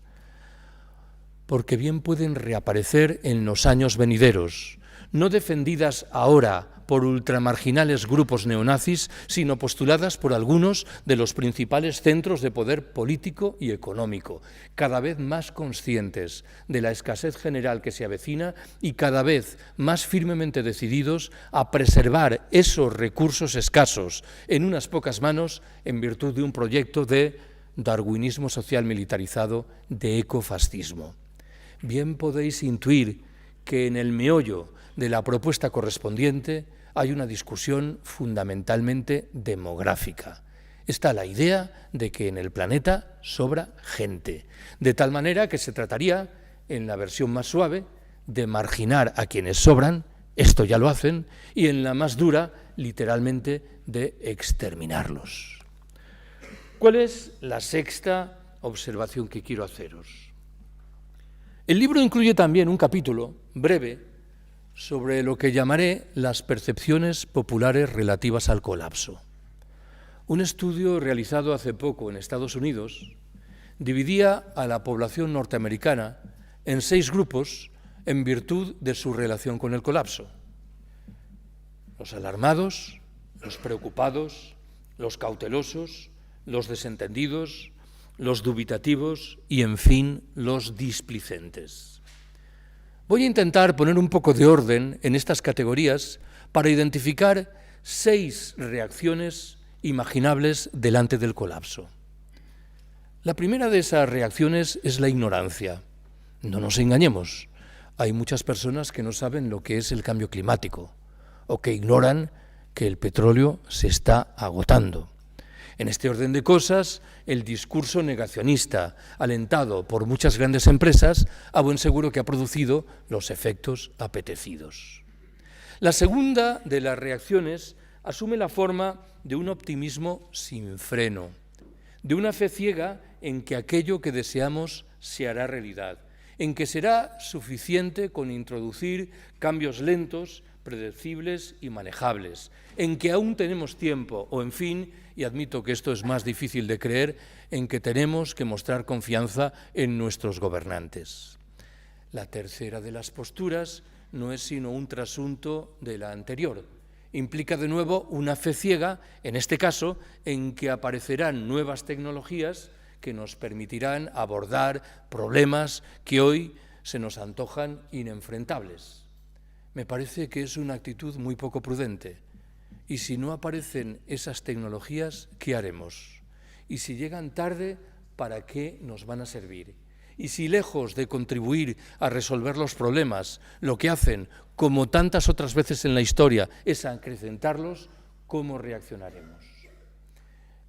porque bien pueden reaparecer en los años venideros, no defendidas ahora por ultramarginales grupos neonazis, sino postuladas por algunos de los principales centros de poder político y económico, cada vez más conscientes de la escasez general que se avecina y cada vez más firmemente decididos a preservar esos recursos escasos en unas pocas manos en virtud de un proyecto de darwinismo social militarizado, de ecofascismo. Bien podéis intuir que en el meollo de la propuesta correspondiente hay una discusión fundamentalmente demográfica. Está la idea de que en el planeta sobra gente, de tal manera que se trataría, en la versión más suave, de marginar a quienes sobran, esto ya lo hacen, y en la más dura, literalmente, de exterminarlos. ¿Cuál es la sexta observación que quiero haceros? El libro incluye también un capítulo breve sobre lo que llamaré las percepciones populares relativas al colapso. Un estudio realizado hace poco en Estados Unidos dividía a la población norteamericana en 6 grupos en virtud de su relación con el colapso. Los alarmados, los preocupados, los cautelosos, los desentendidos, los dubitativos y, en fin, los displicentes. Voy a intentar poner un poco de orden en estas categorías para identificar 6 reacciones imaginables delante del colapso. La primera de esas reacciones es la ignorancia. No nos engañemos, hay muchas personas que no saben lo que es el cambio climático o que ignoran que el petróleo se está agotando. En este orden de cosas, el discurso negacionista, alentado por muchas grandes empresas, a buen seguro que ha producido los efectos apetecidos. La segunda de las reacciones asume la forma de un optimismo sin freno, de una fe ciega en que aquello que deseamos se hará realidad, en que será suficiente con introducir cambios lentos, predecibles y manejables, en que aún tenemos tiempo, o en fin, y admito que esto es más difícil de creer, en que tenemos que mostrar confianza en nuestros gobernantes. La tercera de las posturas no es sino un trasunto de la anterior, Implica de nuevo una fe ciega, en este caso, en que aparecerán nuevas tecnologías que nos permitirán abordar problemas que hoy se nos antojan inenfrentables. Me parece que es una actitud muy poco prudente. Y si no aparecen esas tecnologías, ¿qué haremos? Y si llegan tarde, ¿para qué nos van a servir? Y si lejos de contribuir a resolver los problemas, lo que hacen, como tantas otras veces en la historia, es acrecentarlos, ¿cómo reaccionaremos?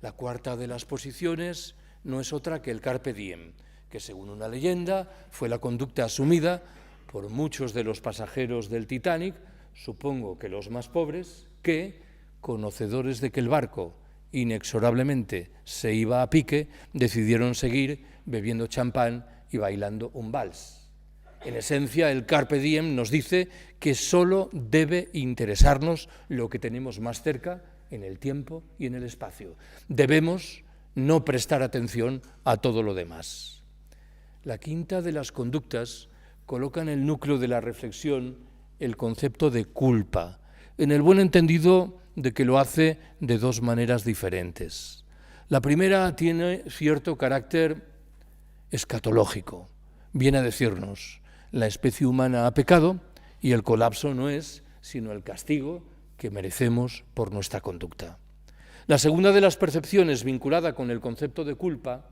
La cuarta de las posiciones no es otra que el carpe diem, que según una leyenda fue la conducta asumida por muchos de los pasajeros del Titanic, supongo que los más pobres, que, conocedores de que el barco inexorablemente se iba a pique, decidieron seguir bebiendo champán y bailando un vals. En esencia, el carpe diem nos dice que solo debe interesarnos lo que tenemos más cerca en el tiempo y en el espacio. Debemos no prestar atención a todo lo demás. La quinta de las conductas coloca en el núcleo de la reflexión el concepto de culpa, en el buen entendido de que lo hace de dos maneras diferentes. La primera tiene cierto carácter escatológico. Viene a decirnos, la especie humana ha pecado y el colapso no es sino el castigo que merecemos por nuestra conducta. La segunda de las percepciones vinculada con el concepto de culpa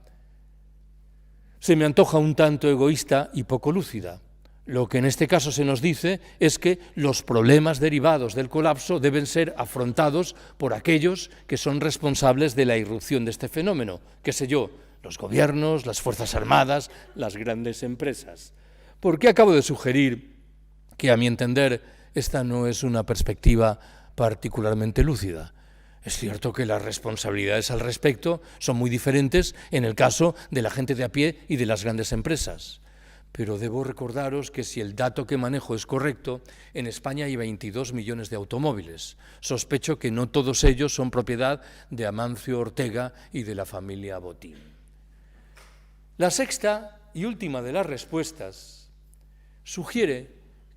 se me antoja un tanto egoísta y poco lúcida. Lo que en este caso se nos dice es que los problemas derivados del colapso deben ser afrontados por aquellos que son responsables de la irrupción de este fenómeno, qué sé yo, los gobiernos, las Fuerzas Armadas, las grandes empresas. ¿Por qué acabo de sugerir que, a mi entender, esta no es una perspectiva particularmente lúcida? Es cierto que las responsabilidades al respecto son muy diferentes en el caso de la gente de a pie y de las grandes empresas. Pero debo recordaros que si el dato que manejo es correcto, en España hay 22 millones de automóviles. Sospecho que no todos ellos son propiedad de Amancio Ortega y de la familia Botín. La sexta y última de las respuestas sugiere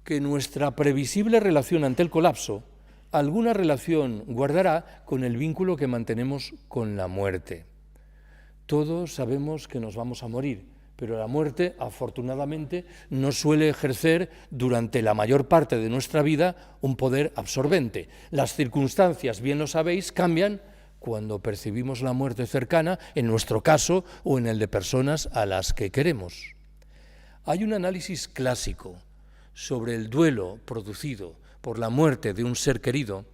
que nuestra previsible relación ante el colapso alguna relación guardará con el vínculo que mantenemos con la muerte. Todos sabemos que nos vamos a morir, pero la muerte, afortunadamente, no suele ejercer durante la mayor parte de nuestra vida un poder absorbente. Las circunstancias, bien lo sabéis, cambian cuando percibimos la muerte cercana, en nuestro caso, o en el de personas a las que queremos. Hay un análisis clásico sobre el duelo producido por la muerte de un ser querido,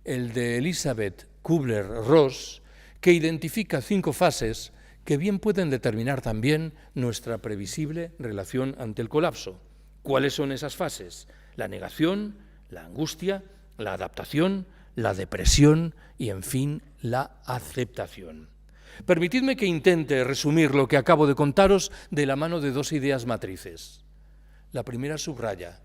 el de Elizabeth Kubler-Ross, que identifica 5 fases que bien pueden determinar también nuestra previsible relación ante el colapso. ¿Cuáles son esas fases? La negación, la angustia, la adaptación, la depresión y, en fin, la aceptación. Permitidme que intente resumir lo que acabo de contaros de la mano de 2 ideas matrices. La primera subraya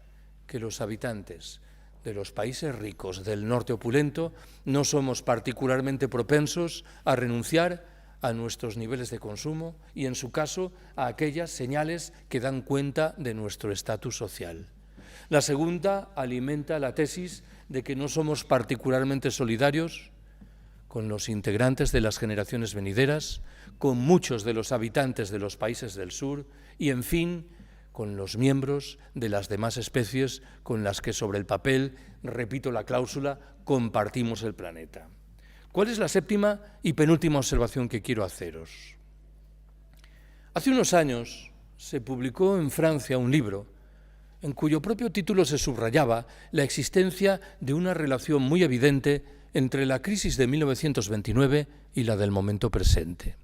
que los habitantes de los países ricos del norte opulento no somos particularmente propensos a renunciar a nuestros niveles de consumo y, en su caso, a aquellas señales que dan cuenta de nuestro estatus social. La segunda alimenta la tesis de que no somos particularmente solidarios con los integrantes de las generaciones venideras, con muchos de los habitantes de los países del sur y, en fin, con los miembros de las demás especies con las que sobre el papel, repito la cláusula, compartimos el planeta. ¿Cuál es la séptima y penúltima observación que quiero haceros? Hace unos años se publicó en Francia un libro en cuyo propio título se subrayaba la existencia de una relación muy evidente entre la crisis de 1929 y la del momento presente.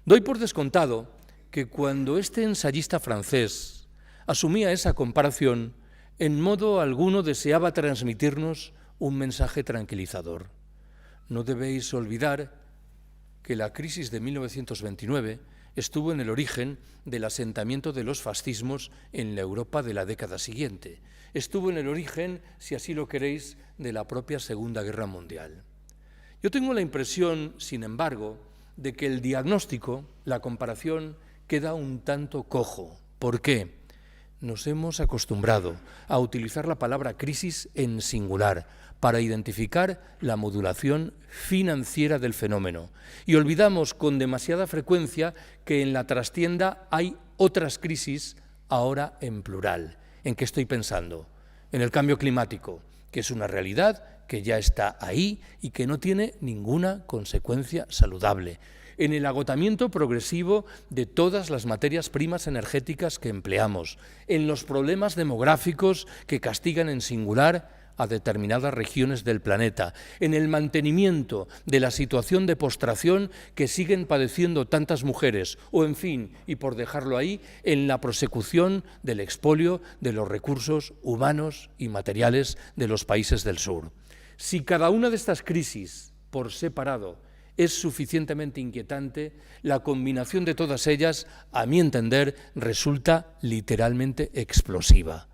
Doy por descontado que cuando este ensayista francés asumía esa comparación, en modo alguno deseaba transmitirnos un mensaje tranquilizador. No debéis olvidar que la crisis de 1929 estuvo en el origen del asentamiento de los fascismos en la Europa de la década siguiente. Estuvo en el origen, si así lo queréis, de la propia Segunda Guerra Mundial. Yo tengo la impresión, sin embargo, de que el diagnóstico, la comparación, queda un tanto cojo. ¿Por qué? nos hemos acostumbrado a utilizar la palabra crisis en singular para identificar la modulación financiera del fenómeno y olvidamos con demasiada frecuencia que en la trastienda hay otras crisis, ahora en plural. ¿En qué estoy pensando? En el cambio climático, que es una realidad que ya está ahí y que no tiene ninguna consecuencia saludable. En el agotamiento progresivo de todas las materias primas energéticas que empleamos, en los problemas demográficos que castigan en singular a determinadas regiones del planeta, en el mantenimiento de la situación de postración que siguen padeciendo tantas mujeres, o en fin, y por dejarlo ahí, en la prosecución del expolio de los recursos humanos y materiales de los países del sur. Si cada una de estas crisis, por separado, es suficientemente inquietante, la combinación de todas ellas, a mi entender, resulta literalmente explosiva.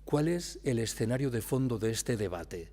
¿Cuál es el escenario de fondo de este debate?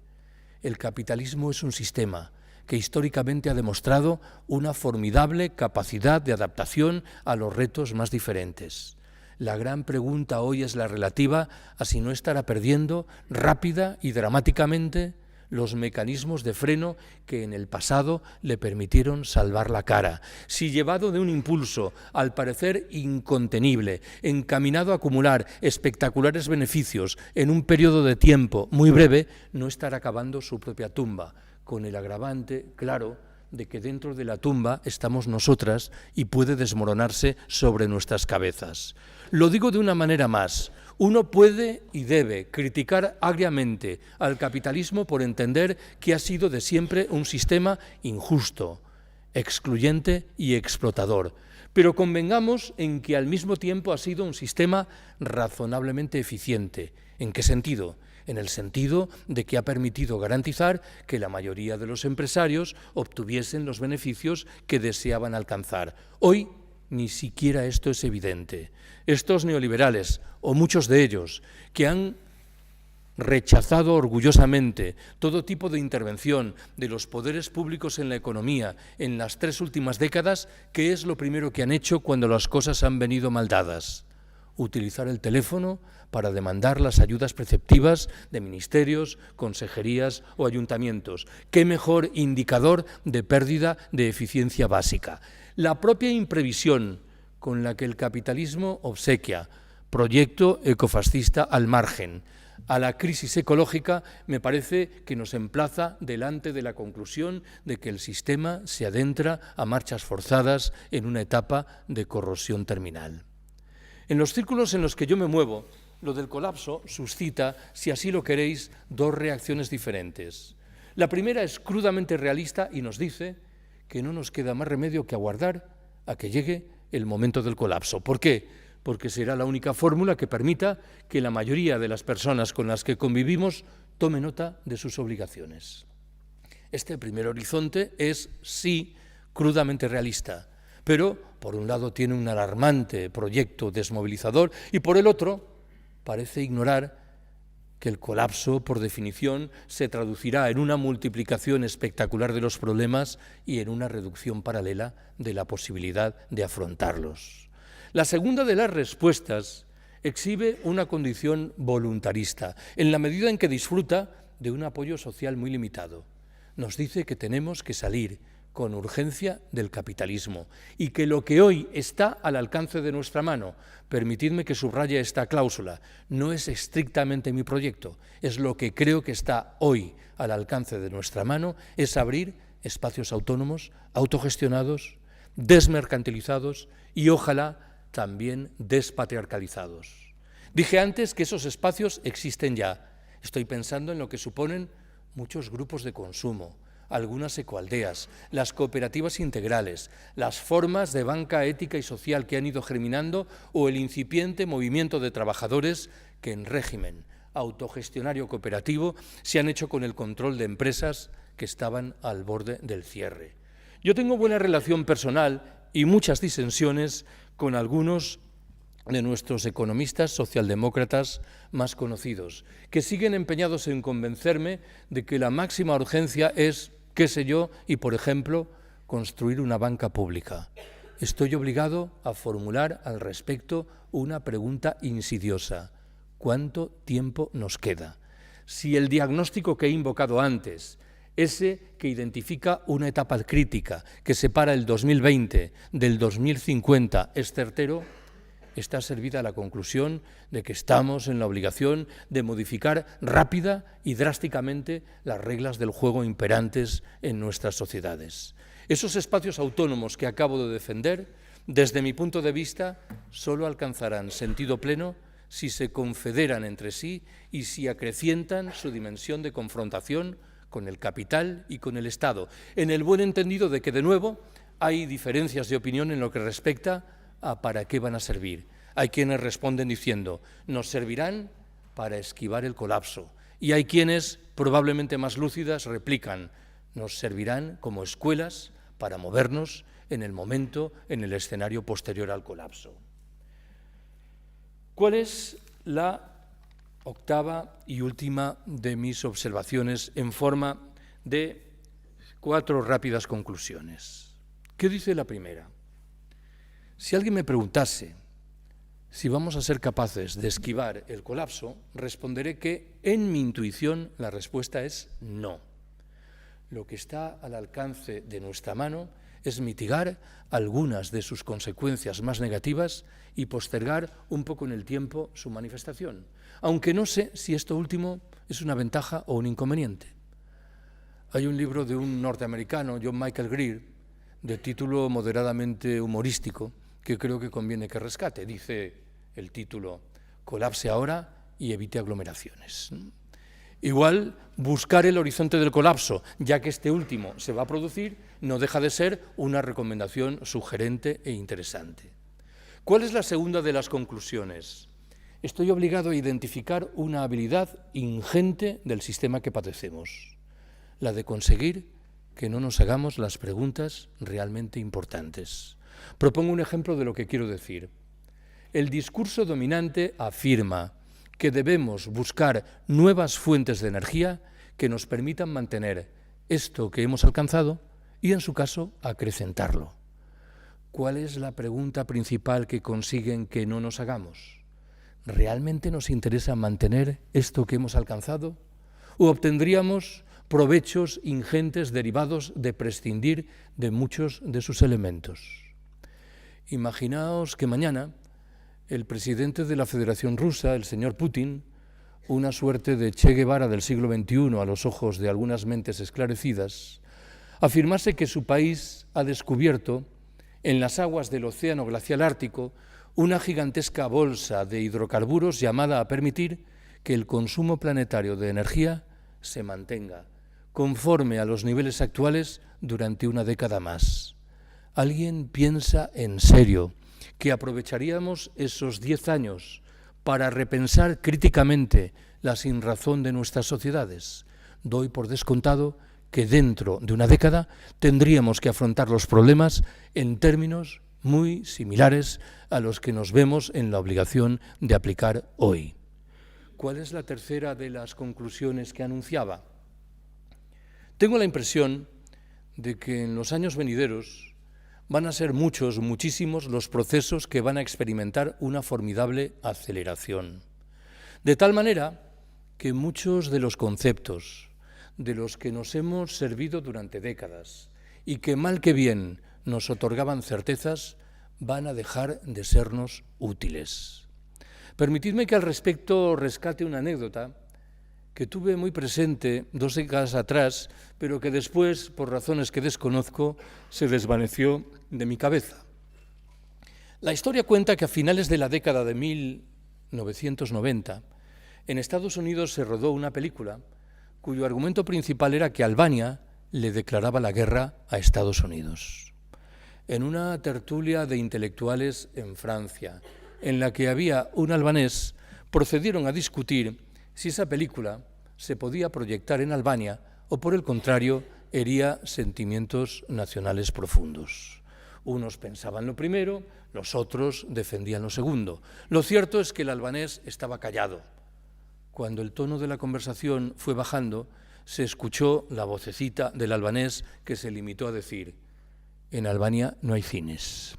El capitalismo es un sistema que históricamente ha demostrado una formidable capacidad de adaptación a los retos más diferentes. La gran pregunta hoy es la relativa a si no estará perdiendo rápida y dramáticamente los mecanismos de freno que en el pasado le permitieron salvar la cara. Si llevado de un impulso, al parecer incontenible, encaminado a acumular espectaculares beneficios en un periodo de tiempo muy breve, no estará cavando su propia tumba, con el agravante, claro, de que dentro de la tumba estamos nosotras y puede desmoronarse sobre nuestras cabezas. Lo digo de una manera más. Uno puede y debe criticar agriamente al capitalismo por entender que ha sido de siempre un sistema injusto, excluyente y explotador. Pero convengamos en que al mismo tiempo ha sido un sistema razonablemente eficiente. ¿En qué sentido? En el sentido de que ha permitido garantizar que la mayoría de los empresarios obtuviesen los beneficios que deseaban alcanzar. Hoy ni siquiera esto es evidente. Estos neoliberales, o muchos de ellos, que han rechazado orgullosamente todo tipo de intervención de los poderes públicos en la economía en las 3 últimas décadas, ¿qué es lo primero que han hecho cuando las cosas han venido mal dadas? Utilizar el teléfono para demandar las ayudas preceptivas de ministerios, consejerías o ayuntamientos. ¿Qué mejor indicador de pérdida de eficiencia básica? La propia imprevisión con la que el capitalismo obsequia, proyecto ecofascista al margen, a la crisis ecológica, me parece que nos emplaza delante de la conclusión de que el sistema se adentra a marchas forzadas en una etapa de corrosión terminal. En los círculos en los que yo me muevo, lo del colapso suscita, si así lo queréis, 2 reacciones diferentes. La primera es crudamente realista y nos dice que no nos queda más remedio que aguardar a que llegue el momento del colapso. ¿Por qué? Porque será la única fórmula que permita que la mayoría de las personas con las que convivimos tome nota de sus obligaciones. Este primer horizonte es, sí, crudamente realista, pero por un lado tiene un alarmante proyecto desmovilizador y por el otro parece ignorar que el colapso, por definición, se traducirá en una multiplicación espectacular de los problemas y en una reducción paralela de la posibilidad de afrontarlos. La segunda de las respuestas exhibe una condición voluntarista, en la medida en que disfruta de un apoyo social muy limitado. Nos dice que tenemos que salir con urgencia del capitalismo y que lo que hoy está al alcance de nuestra mano, permitidme que subraye esta cláusula, no es estrictamente mi proyecto, es lo que creo que está hoy al alcance de nuestra mano, es abrir espacios autónomos, autogestionados, desmercantilizados y ojalá también despatriarcalizados. Dije antes que esos espacios existen ya. Estoy pensando en lo que suponen muchos grupos de consumo, algunas ecoaldeas, las cooperativas integrales, las formas de banca ética y social que han ido germinando o el incipiente movimiento de trabajadores que en régimen autogestionario cooperativo se han hecho con el control de empresas que estaban al borde del cierre. Yo tengo buena relación personal y muchas disensiones con algunos de nuestros economistas socialdemócratas más conocidos, que siguen empeñados en convencerme de que la máxima urgencia es, qué sé yo, y por ejemplo, construir una banca pública. estoy obligado a formular al respecto una pregunta insidiosa. ¿Cuánto tiempo nos queda? Si el diagnóstico que he invocado antes, ese que identifica una etapa crítica que separa el 2020 del 2050, es certero, está servida la conclusión de que estamos en la obligación de modificar rápida y drásticamente las reglas del juego imperantes en nuestras sociedades. Esos espacios autónomos que acabo de defender, desde mi punto de vista, solo alcanzarán sentido pleno si se confederan entre sí y si acrecientan su dimensión de confrontación con el capital y con el Estado, en el buen entendido de que, de nuevo, hay diferencias de opinión en lo que respecta a para qué van a servir. Hay quienes responden diciendo, nos servirán para esquivar el colapso. Y hay quienes, probablemente más lúcidas, replican, nos servirán como escuelas para movernos en el momento, en el escenario posterior al colapso. ¿Cuál es la octava y última de mis observaciones en forma de 4 rápidas conclusiones? ¿Qué dice la primera? Si alguien me preguntase si vamos a ser capaces de esquivar el colapso, responderé que en mi intuición la respuesta es no. Lo que está al alcance de nuestra mano es mitigar algunas de sus consecuencias más negativas y postergar un poco en el tiempo su manifestación, aunque no sé si esto último es una ventaja o un inconveniente. Hay un libro de un norteamericano, John Michael Greer, de título moderadamente humorístico, que creo que conviene que rescate. Dice el título, colapse ahora y evite aglomeraciones. Igual, buscar el horizonte del colapso, ya que este último se va a producir, no deja de ser una recomendación sugerente e interesante. ¿Cuál es la segunda de las conclusiones? Estoy obligado a identificar una habilidad ingente del sistema que padecemos, la de conseguir que no nos hagamos las preguntas realmente importantes. Propongo un ejemplo de lo que quiero decir. El discurso dominante afirma que debemos buscar nuevas fuentes de energía que nos permitan mantener esto que hemos alcanzado y, en su caso, acrecentarlo. ¿Cuál es la pregunta principal que consiguen que no nos hagamos? ¿Realmente nos interesa mantener esto que hemos alcanzado? ¿O obtendríamos provechos ingentes derivados de prescindir de muchos de sus elementos? Imaginaos que mañana el presidente de la Federación Rusa, el señor Putin, una suerte de Che Guevara del siglo XXI a los ojos de algunas mentes esclarecidas, afirmase que su país ha descubierto en las aguas del Océano Glacial Ártico una gigantesca bolsa de hidrocarburos llamada a permitir que el consumo planetario de energía se mantenga conforme a los niveles actuales durante una década más. ¿Alguien piensa en serio que aprovecharíamos esos 10 años para repensar críticamente la sinrazón de nuestras sociedades? Doy por descontado que dentro de una década tendríamos que afrontar los problemas en términos muy similares a los que nos vemos en la obligación de aplicar hoy. ¿Cuál es la tercera de las conclusiones que anunciaba? Tengo la impresión de que en los años venideros van a ser muchos, muchísimos los procesos que van a experimentar una formidable aceleración. De tal manera que muchos de los conceptos de los que nos hemos servido durante décadas y que mal que bien nos otorgaban certezas, van a dejar de sernos útiles. Permitidme que al respecto rescate una anécdota que tuve muy presente 2 décadas atrás, pero que después, por razones que desconozco, se desvaneció de mi cabeza. La historia cuenta que a finales de la década de 1990, en Estados Unidos se rodó una película cuyo argumento principal era que Albania le declaraba la guerra a Estados Unidos. En una tertulia de intelectuales en Francia, en la que había un albanés, procedieron a discutir si esa película se podía proyectar en Albania o, por el contrario, hería sentimientos nacionales profundos. Unos pensaban lo primero, los otros defendían lo segundo. Lo cierto es que el albanés estaba callado. Cuando el tono de la conversación fue bajando, se escuchó la vocecita del albanés que se limitó a decir: en Albania no hay cines.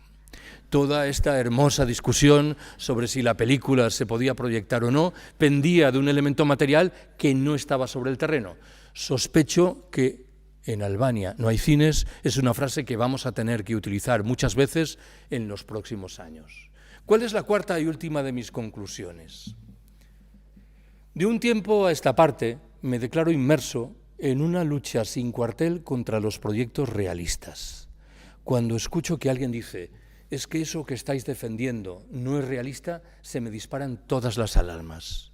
toda esta hermosa discusión sobre si la película se podía proyectar o no pendía de un elemento material que no estaba sobre el terreno. Sospecho que en Albania no hay cines es una frase que vamos a tener que utilizar muchas veces en los próximos años. ¿Cuál es la cuarta y última de mis conclusiones? De un tiempo a esta parte me declaro inmerso en una lucha sin cuartel contra los proyectos realistas. Cuando escucho que alguien dice, es que eso que estáis defendiendo no es realista, se me disparan todas las alarmas.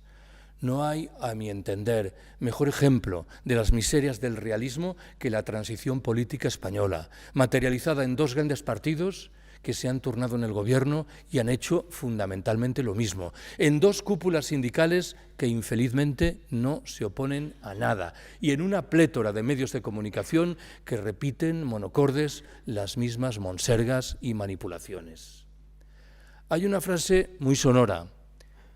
No hay, a mi entender, mejor ejemplo de las miserias del realismo que la transición política española, materializada en dos grandes partidos que se han turnado en el gobierno y han hecho fundamentalmente lo mismo, en dos cúpulas sindicales que infelizmente no se oponen a nada y en una plétora de medios de comunicación que repiten monocordes las mismas monsergas y manipulaciones. Hay una frase muy sonora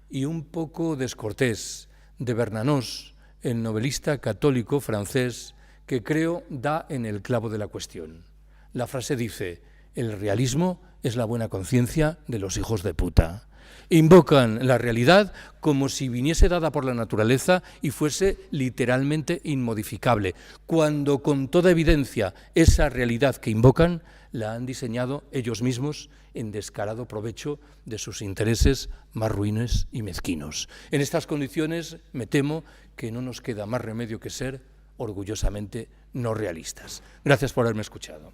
y un poco descortés de Bernanos, el novelista católico francés, que creo da en el clavo de la cuestión. La frase dice: el realismo es la buena conciencia de los hijos de puta. Invocan la realidad como si viniese dada por la naturaleza y fuese literalmente inmodificable, cuando con toda evidencia esa realidad que invocan la han diseñado ellos mismos en descarado provecho de sus intereses más ruines y mezquinos. En estas condiciones me temo que no nos queda más remedio que ser orgullosamente no realistas. Gracias por haberme escuchado.